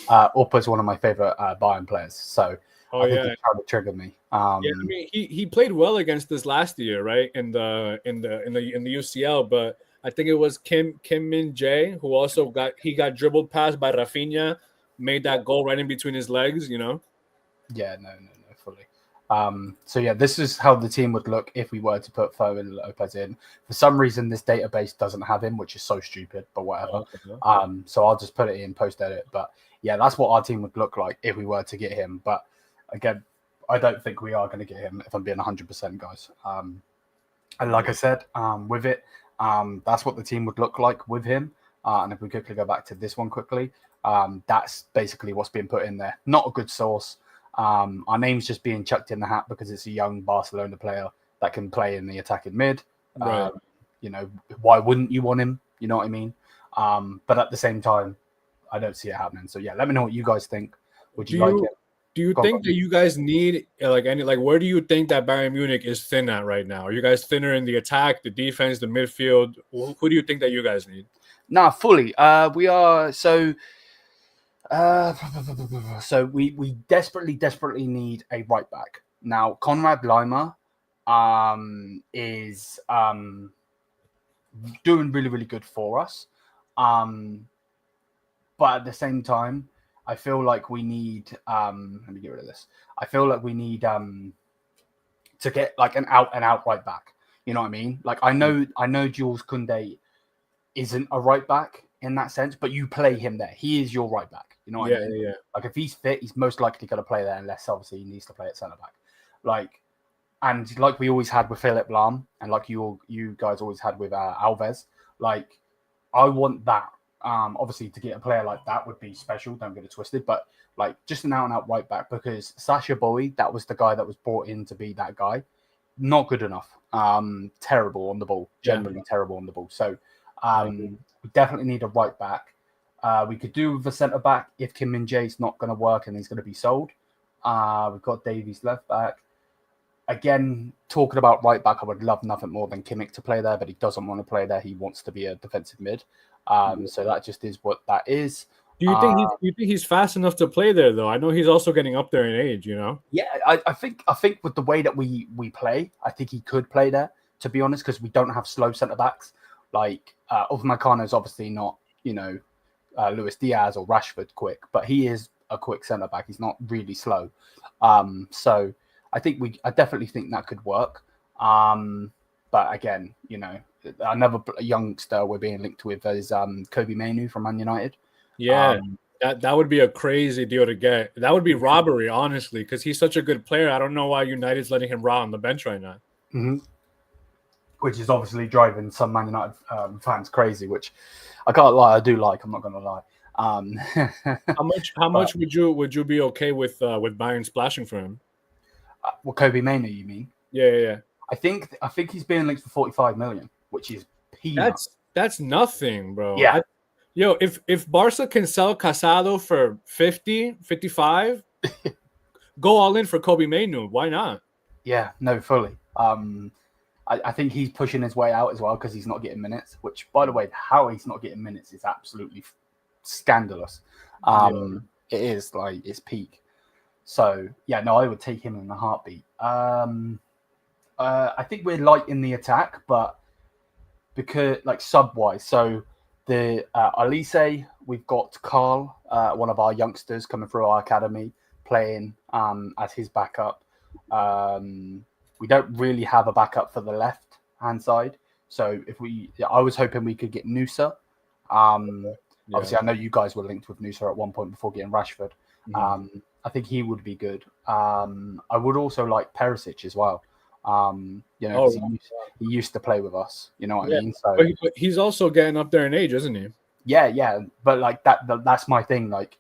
Upper's one of my favorite Bayern players. So I think he's trying to trigger me. Yeah, I mean, he played well against us last year, right? In the UCL, but I think it was Kim Min Jae who also got dribbled past by Rafinha, made that goal right in between his legs, you know. Yeah, no, fully. So yeah, this is how the team would look if we were to put Fermín Lopez in. For some reason, this database doesn't have him, which is so stupid, but whatever. So I'll just put it in post edit. But yeah, that's what our team would look like if we were to get him. But again, I don't think we are going to get him, if I'm being 100%, guys. And like I said, with it, that's what the team would look like with him. And if we quickly go back to this one quickly, that's basically what's being put in there. Not a good source. Our name's just being chucked in the hat because it's a young Barcelona player that can play in the attacking mid. Right. You know, why wouldn't you want him? You know what I mean? But at the same time, I don't see it happening. So yeah, let me know what you guys think. Would you like it? Do you think that you guys need where do you think that Bayern Munich is thin at right now? Are you guys thinner in the attack, the defense, the midfield? Who do you think that you guys need? Nah, fully. We are so. So we desperately need a right back now. Konrad Laimer is doing really good for us, but at the same time, I feel like we need. Let me get rid of this. I feel like we need to get like an out and out right back. You know what I mean? Like I know Jules Koundé isn't a right back in that sense, but you play him there. He is your right back. You know what I mean? Yeah. Like if he's fit, he's most likely going to play there, unless obviously he needs to play at centre back. And like we always had with Philip Lahm, and like you guys always had with Alves. Like I want that. Obviously to get a player like that would be special. Don't get it twisted, but like just an out and out right back, because Sacha Boey, that was the guy that was brought in to be that guy. Not good enough. Terrible on the ball. Generally terrible on the ball. So we definitely need a right back. We could do with a centre back if Kim Min Jae's not going to work and he's going to be sold. We've got Davies left back. Again, talking about right back, I would love nothing more than Kimmich to play there, but he doesn't want to play there. He wants to be a defensive mid. So that just is what that is. Do you think he's fast enough to play there though? I know he's also getting up there in age, you know. Yeah, I think with the way that we play, I think he could play there. To be honest, because we don't have slow centre backs. Like Upamecano is obviously not, you know, Luis Diaz or Rashford quick, but he is a quick centre back. He's not really slow. So I definitely think that could work. But again, you know, another youngster we're being linked with is Kobe Mainoo from Man United. Yeah, that would be a crazy deal to get. That would be robbery, honestly, because he's such a good player. I don't know why United's letting him rot on the bench right now. Mm-hmm. Which is obviously driving some Man United fans crazy, which I can't lie, I do like. I'm not going to lie. How much would you be okay with Bayern splashing for him? Well, Kobe Mainoo, you mean? Yeah. I think he's being linked for 45 million, which is peanuts. That's nothing, bro. Yeah. If Barca can sell Casado for 50, 55, go all in for Kobe Mainoo. Why not? Yeah, no, fully. I think he's pushing his way out as well because he's not getting minutes, which, by the way, how he's not getting minutes is absolutely scandalous. It is, like, it's peak. So, yeah, no, I would take him in a heartbeat. I think we're light in the attack, but because like sub wise. So the Elise, we've got Carl, one of our youngsters coming through our academy, playing as his backup. We don't really have a backup for the left hand side. So I was hoping we could get Noussair. Obviously, I know you guys were linked with Noussair at one point before getting Rashford. I think he would be good. I would also like Perisic as well. He used to play with us. You know what I mean? So but he's also getting up there in age, isn't he? Yeah. But like that's my thing. Like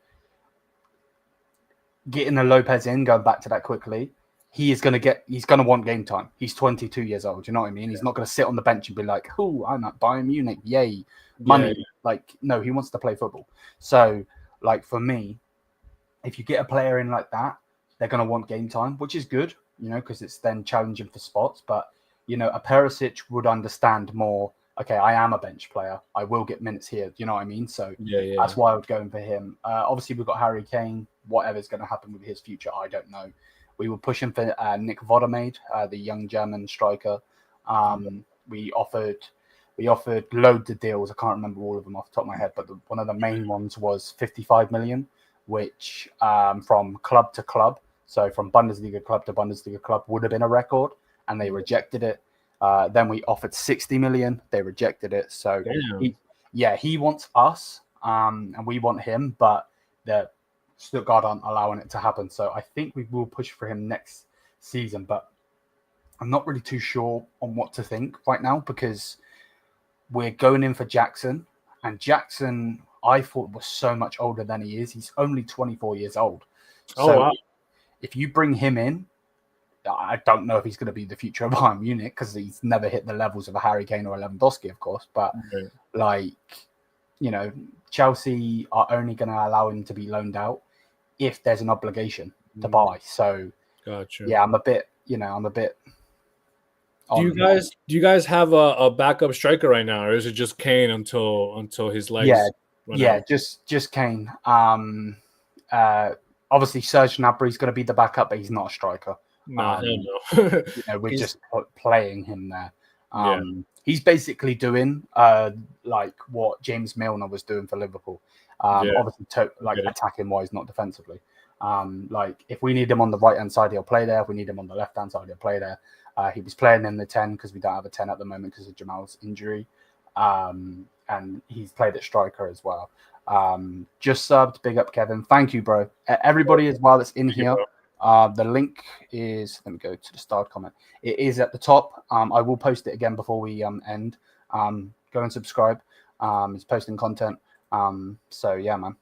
getting a Lopez in, going back to that quickly. He's gonna want game time. He's 22 years old. You know what I mean? He's not gonna sit on the bench and be like, "Oh, I'm at Bayern Munich, yay, money." Yeah. Like, no, he wants to play football. So, like for me, if you get a player in like that, they're gonna want game time, which is good, because it's then challenging for spots. But a Perisic would understand more. Okay, I am a bench player. I will get minutes here. You know what I mean? So that's why I would go in for him. Obviously, we've got Harry Kane. Whatever's going to happen with his future, I don't know. We were pushing for Nick Voddermaid, the young German striker. We offered loads of deals. I can't remember all of them off the top of my head, but one of the main ones was 55 million, which from club to club, so from Bundesliga club to Bundesliga club, would have been a record, and they rejected it. Then we offered 60 million. They rejected it. So he wants us, and we want him, but the Stuttgart aren't allowing it to happen. So I think we will push for him next season, but I'm not really too sure on what to think right now because we're going in for Jackson, and Jackson I thought was so much older than he is. He's only 24 years old. So if you bring him in, I don't know if he's going to be the future of Bayern Munich because he's never hit the levels of a Harry Kane or a Lewandowski, of course. But Chelsea are only going to allow him to be loaned out if there's an obligation to buy. So, yeah, I'm a bit. Do you guys have a backup striker right now, or is it just Kane until his legs? Yeah, just Kane. Obviously Serge Gnabry's going to be the backup, but he's not a striker. No. We're just playing him there. He's basically doing like what James Milner was doing for Liverpool. Obviously, attacking wise, not defensively. Like if we need him on the right hand side, he'll play there. If we need him on the left hand side, he'll play there. He was playing in the 10 because we don't have a 10 at the moment because of Jamal's injury, and he's played at striker as well. Just subbed, big up Kevin. Thank you, bro. Everybody as well that's in here. The link is, let me go to the starred comment. It is at the top. I will post it again before we end. Go and subscribe. It's posting content. So yeah, man.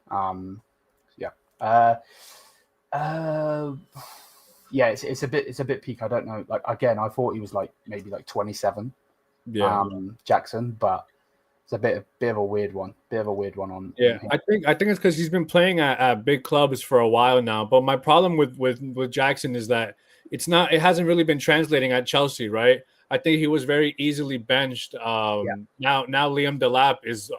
It's a bit peak. I don't know. Like again, I thought he was like maybe like 27. Jackson, but it's a bit of a weird one. On. Yeah, I think it's because he's been playing at big clubs for a while now. But my problem with Jackson is that it hasn't really been translating at Chelsea, right? I think he was very easily benched. Now Liam Delap is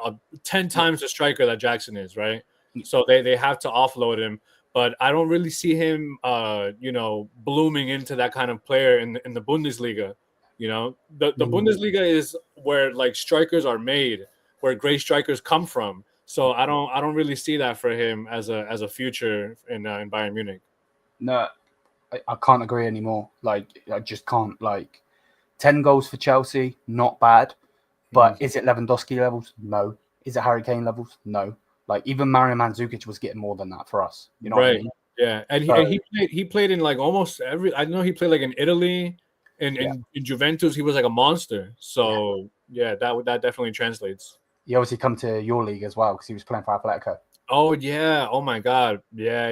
10 times the striker that Jackson is, right? So they have to offload him. But I don't really see him, blooming into that kind of player in the Bundesliga. The Bundesliga is where like strikers are made, where great strikers come from. So I don't really see that for him as a future in Bayern Munich. No, I can't agree anymore. Like I just can't. Like 10 goals for Chelsea, not bad. But is it Lewandowski levels? No. Is it Harry Kane levels? No. Like even Mario Mandzukic was getting more than that for us. You know what I mean? Yeah, and he played in like almost every. I know he played like in Italy, in Juventus. He was like a monster. So that definitely translates. He obviously come to your league as well because he was playing for Atletico. Oh yeah! Oh my God! Yeah.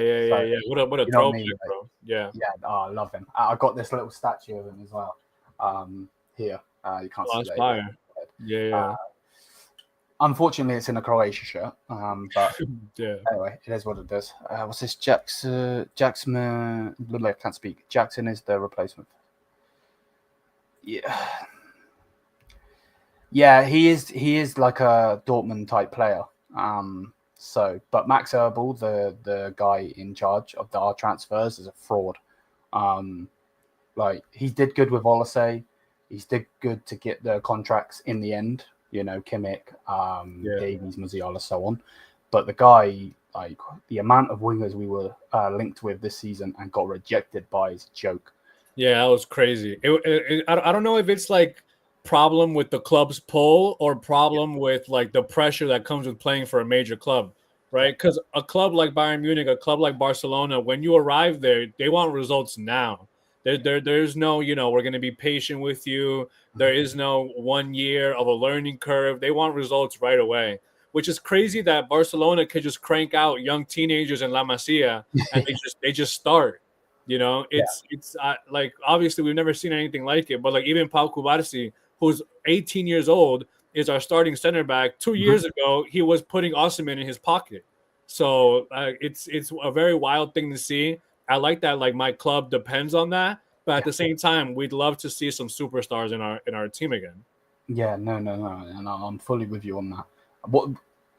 What a throwback, bro! Yeah. Oh, I love him. I got this little statue of him as well. Here, you can't see that. Yeah. Unfortunately, it's in a Croatia shirt. But anyway, it is what it is. What's this? Jackson. I can't speak. Jackson is the replacement. Yeah, he is like a Dortmund type player. But Max Erbel, the guy in charge of our transfers, is a fraud. Like he did good with Olise. He's did good to get the contracts in the end. You know, Kimmich, Davies, Musiala, so on. But the guy, like the amount of wingers we were linked with this season and got rejected by is a joke. Yeah, that was crazy. I don't know if it's like problem with the club's pull or problem with like the pressure that comes with playing for a major club, right? Because a club like Bayern Munich, a club like Barcelona, when you arrive there, they want results now. There's no, we're going to be patient with you. There is no 1 year of a learning curve. They want results right away, which is crazy that Barcelona could just crank out young teenagers in La Masia and they just start. It's like obviously we've never seen anything like it, but like even Pau Cubarsí, who's 18 years old, is our starting center back. 2 years ago, he was putting Osimhen in his pocket. So it's a very wild thing to see. I like that. Like my club depends on that, but at the same time, we'd love to see some superstars in our team again. Yeah, no, and I'm fully with you on that. What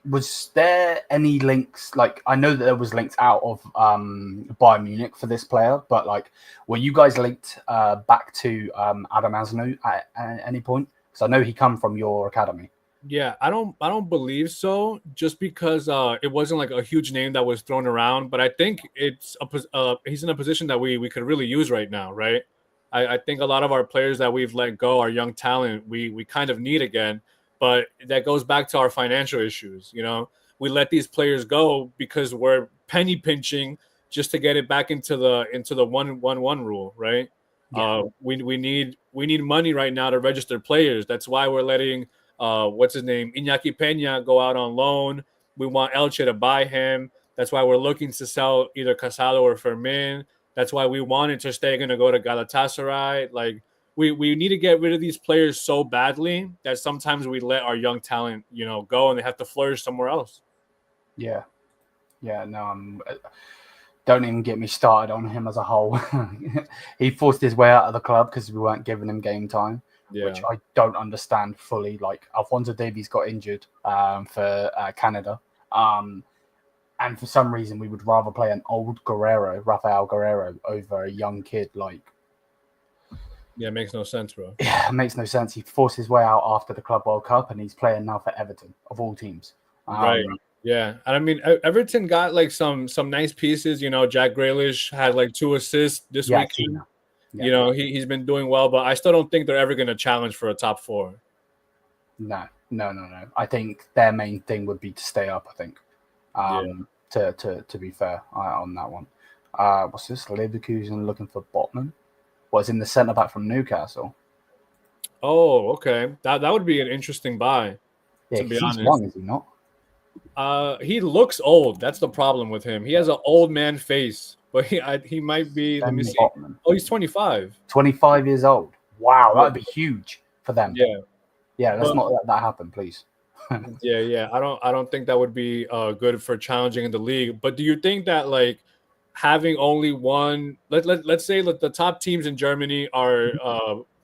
was there any links? Like I know that there was links out of Bayern Munich for this player, but like, were you guys linked back to Adam Asno at any point? Because I know he come from your academy. Yeah, I don't believe so. Just because it wasn't like a huge name that was thrown around, but I think it's he's in a position that we could really use right now, right? I think a lot of our players that we've let go, our young talent, we kind of need again. But that goes back to our financial issues. We let these players go because we're penny pinching just to get it back into the 1-1-1 rule, right? Yeah. We need money right now to register players. That's why we're letting what's his name, Iñaki Peña, go out on loan. We want Elche to buy him. That's why we're looking to sell either Casado or Fermín. That's why we wanted Ter Stegen to go to Galatasaray. Like we need to get rid of these players so badly that sometimes we let our young talent, go and they have to flourish somewhere else. Yeah. No, don't even get me started on him as a whole. He forced his way out of the club because we weren't giving him game time. Yeah. Which I don't understand fully. Like Alphonso Davies got injured for Canada, and for some reason we would rather play an old Rafael Guerrero, over a young kid. Like, yeah, it makes no sense, bro. Yeah, it makes no sense. He forced his way out after the Club World Cup, and he's playing now for Everton of all teams. Right. Yeah, and I mean Everton got like some nice pieces. Jack Grealish had like 2 assists this weekend. Yeah. He's been doing well, but I still don't think they're ever going to challenge for a top 4. No. I think their main thing would be to stay up. I think. To be fair on that one. What's this? Leverkusen looking for Botman. Was in the centre back from Newcastle. Oh, okay. That would be an interesting buy. Yeah, to be honest, he's young, is he not? He looks old. That's the problem with him. He has an old man face. But he might be. Let me see. Botman. Oh, he's 25. 25 years old. Wow, that would be huge for them. Yeah. Let's not let that happen, please. Yeah. I don't think that would be good for challenging in the league. But do you think that like having only one? Let's say that the top teams in Germany are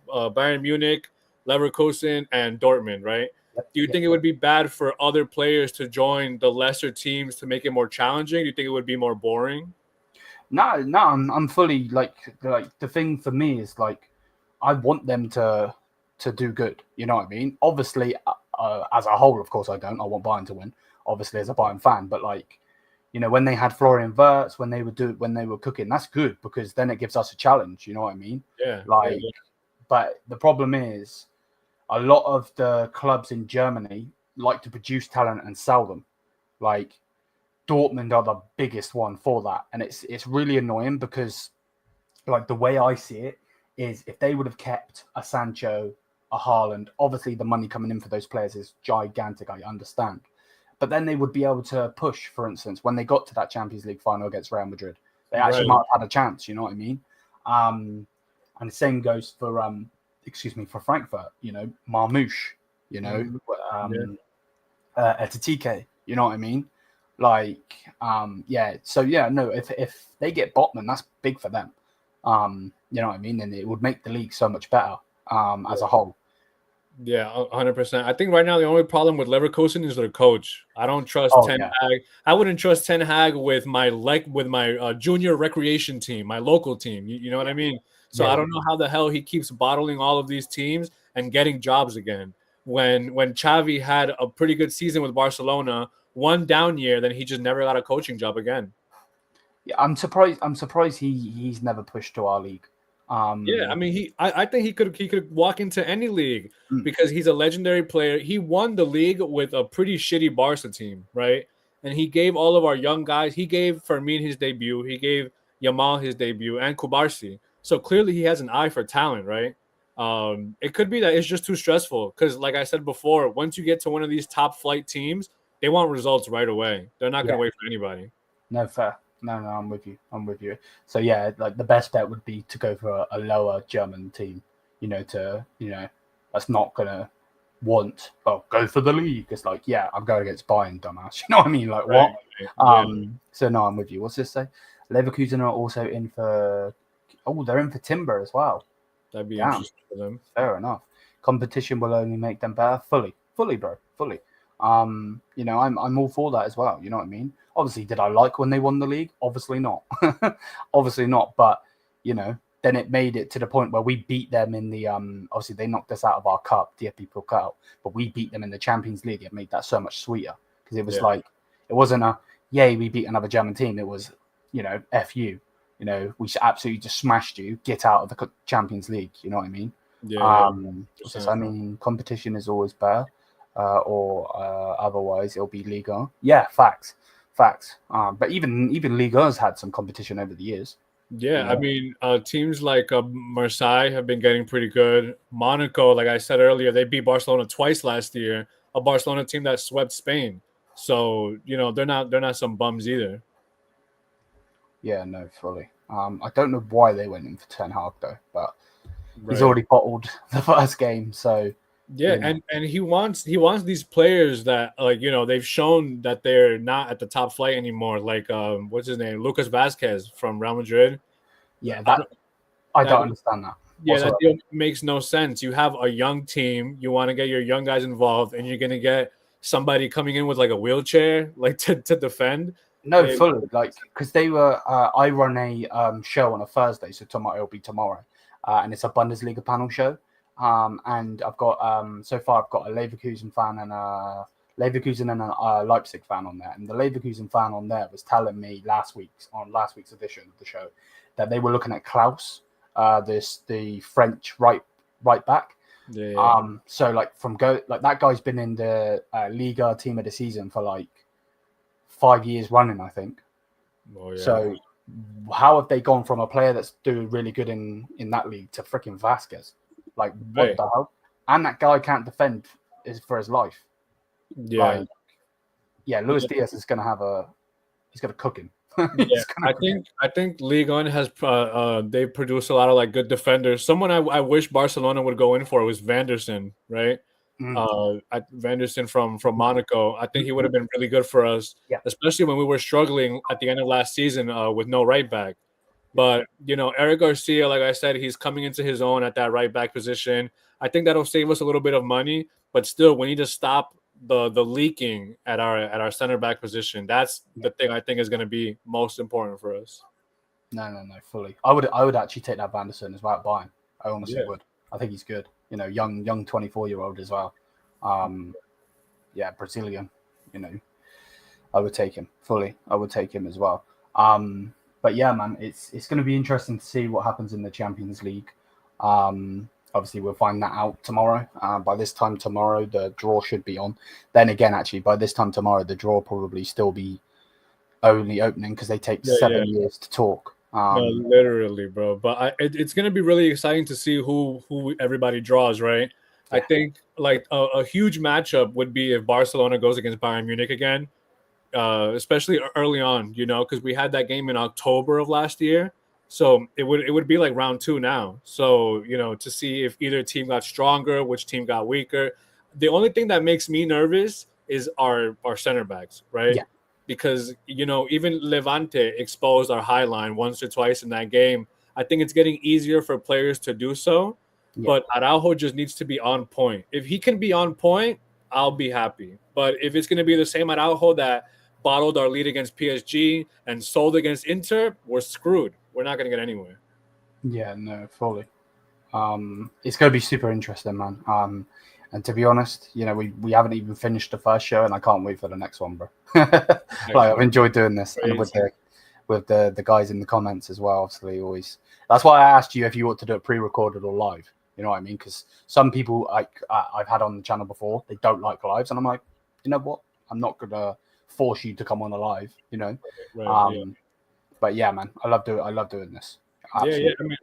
Bayern Munich, Leverkusen, and Dortmund, right? Do you think it would be bad for other players to join the lesser teams to make it more challenging? Do you think it would be more boring? No, I'm fully like the thing for me is like I want them to do good. You know what I mean? Obviously, as a whole, of course, I don't. I want Bayern to win. Obviously, as a Bayern fan, but like when they had Florian Wirtz, when they were cooking, that's good because then it gives us a challenge. You know what I mean? Yeah. But the problem is a lot of the clubs in Germany like to produce talent and sell them. Like Dortmund are the biggest one for that. And it's really annoying because like the way I see it is if they would have kept a Sancho, a Haaland, obviously the money coming in for those players is gigantic, I understand. But then they would be able to push, for instance, when they got to that Champions League final against Real Madrid. They actually might have had a chance, you know what I mean? And the same goes for for Frankfurt, Marmouche, Etatike, you know what I mean? Like, if they get Botman, that's big for them. You know what I mean? And it would make the league so much better as a whole. Yeah, 100%. I think right now the only problem with Leverkusen is their coach. I don't trust Ten Hag. I wouldn't trust Ten Hag with my junior recreation team, my local team. You know what I mean? So Yeah. I don't know how the hell he keeps bottling all of these teams and getting jobs again. When Xavi had a pretty good season with Barcelona, one down year, then he just never got a coaching job again. Yeah, I'm surprised he's never pushed to our league. Yeah, I mean, I think he could walk into any league Mm. because he's a legendary player. He won the league with a pretty shitty Barca team, right? And he gave all of our young guys. He gave Fermín his debut. He gave Yamal his debut and Kubarsi. So clearly, he has an eye for talent, right? It could be that it's just too stressful because, like I said before, once you get to one of these top flight teams, they want results right away. They're not going to wait for anybody. No, fair. No, I'm with you. So yeah, like the best bet would be to go for a lower German team. That's not gonna go for the league. It's like, yeah, I'm going against Bayern, dumbass. You know what I mean? Like Right. what? Yeah. So no, I'm with you. What's this say? Leverkusen are also in for. Oh, they're in for Timber as well. That'd be interesting for them. Fair enough. Competition will only make them better. Fully, bro. Fully. I'm all for that as well. You know what I mean? Obviously, did I like when they won the league? Obviously not. Obviously not. But then it made it to the point where we beat them in the obviously they knocked us out of our cup, the FP Cup, but we beat them in the Champions League. It made that so much sweeter because it was like it wasn't a yay, we beat another German team. It was, F you. We absolutely just smashed you. Get out of the Champions League. You know what I mean? Yeah. I mean, competition is always better, or otherwise it'll be Liga. Yeah, facts. But even Liga's had some competition over the years. Yeah, I mean, teams like Marseille have been getting pretty good. Monaco, like I said earlier, they beat Barcelona twice last year. A Barcelona team that swept Spain. So they're not some bums either. Yeah, no, fully. I don't know why they went in for Ten Hag though, but he's Right. already bottled the first game, so yeah, and he wants these players that they've shown that they're not at the top flight anymore. Like what's his name, Lucas Vazquez from Real Madrid. Yeah, I don't understand that. Yeah, that deal makes no sense. You have a young team, you want to get your young guys involved, and you're gonna get somebody coming in with like a wheelchair, like to defend. No, fully, like because they were. I run a show on a Thursday, so it'll be tomorrow, and it's a Bundesliga panel show. And I've got so far I've got a Leverkusen fan and a Leipzig fan on there, and the Leverkusen fan on there was telling me last week's edition of the show that they were looking at Klaus, the French right back. Yeah. So that guy's been in the Liga team of the season for like 5 years running, I think. Oh, yeah. So how have they gone from a player that's doing really good in that league to freaking Vasquez? Like, what the hell? And that guy can't defend for his life. Yeah. Luis Diaz is going to he's going to cook him. Yeah, I think Ligue 1 has they produce a lot of like good defenders. Someone I wish Barcelona would go in for was Vanderson, right? Vanderson from Monaco. I think he would have been really good for us, especially when we were struggling at the end of last season with no right back. But Eric Garcia, like I said, he's coming into his own at that right back position. I think that'll save us a little bit of money, but still, we need to stop the leaking at our center back position. That's the thing I think is going to be most important for us. No, fully. I would actually take that Vanderson as well, buying. I honestly would. I think he's good. Young 24-year-old as well. Brazilian. I would take him fully. I would take him as well. But yeah, man, it's going to be interesting to see what happens in the Champions League. Obviously, we'll find that out tomorrow. By this time tomorrow, the draw should be on. Then again, actually, by this time tomorrow, the draw will probably still be only opening because they take 7 years to talk. No, literally, bro. But it's going to be really exciting to see who everybody draws, right? Yeah. I think like a huge matchup would be if Barcelona goes against Bayern Munich again. Especially early on, because we had that game in October of last year. So it would be like round 2 now. So, to see if either team got stronger, which team got weaker. The only thing that makes me nervous is our center backs, right? Yeah. Because, even Levante exposed our high line once or twice in that game. I think it's getting easier for players to do so. Yeah. But Araujo just needs to be on point. If he can be on point, I'll be happy. But if it's going to be the same Araujo that bottled our lead against PSG and sold against Inter, we're screwed. We're not going to get anywhere. Yeah, no, fully. It's going to be super interesting, man. And to be honest, we haven't even finished the first show, and I can't wait for the next one, bro. Like, I've enjoyed doing this, and with the guys in the comments as well. Obviously, always. That's why I asked you if you ought to do it pre-recorded or live. You know what I mean? Because some people I've had on the channel before, they don't like lives, and I'm like, you know what? I'm not gonna force you to come on a live. Right, But yeah, man, I love doing this. Yeah. I mean,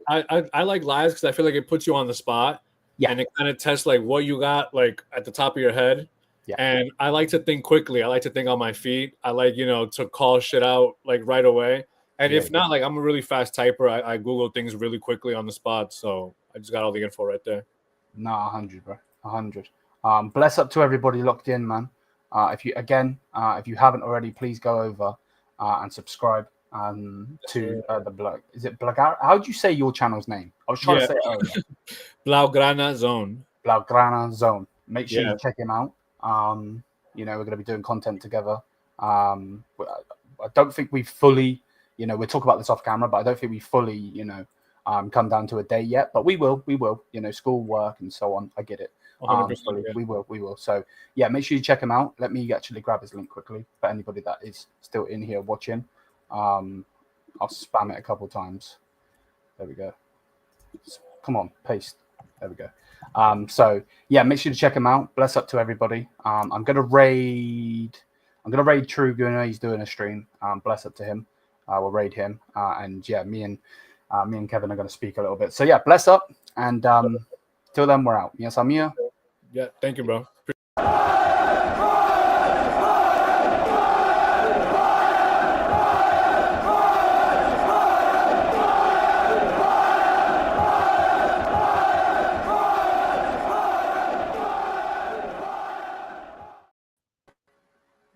I like lives because I feel like it puts you on the spot. Yeah. And it kind of tests like what you got like at the top of your head. Yeah. And I like to think quickly. I like to think on my feet. I like, to call shit out like right away. And if not, like I'm a really fast typer. I Google things really quickly on the spot. So I just got all the info right there. No, 100, bro. 100. Bless up to everybody locked in, man. If you haven't already, please go over and subscribe to the blog. Is it Blagar? How do you say your channel's name? I was trying to say it earlier. Blaugrana Zone. Blaugrana Zone. Make sure you check him out. We're going to be doing content together. I don't think we fully, we'll talk about this off camera, but I don't think we fully, come down to a day yet. But we will. School, work, and so on. I get it. We will. So yeah, make sure you check him out. Let me actually grab his link quickly for anybody that is still in here watching. I'll spam it a couple times. There we go. Come on, paste. There we go. So yeah, make sure to check him out. Bless up to everybody. I'm gonna raid True Gunner. He's doing a stream. Bless up to him. We'll raid him. And yeah, me and Kevin are gonna speak a little bit. So yeah, bless up. And till then, we're out. Yes, I'm here. Yeah, thank you, bro.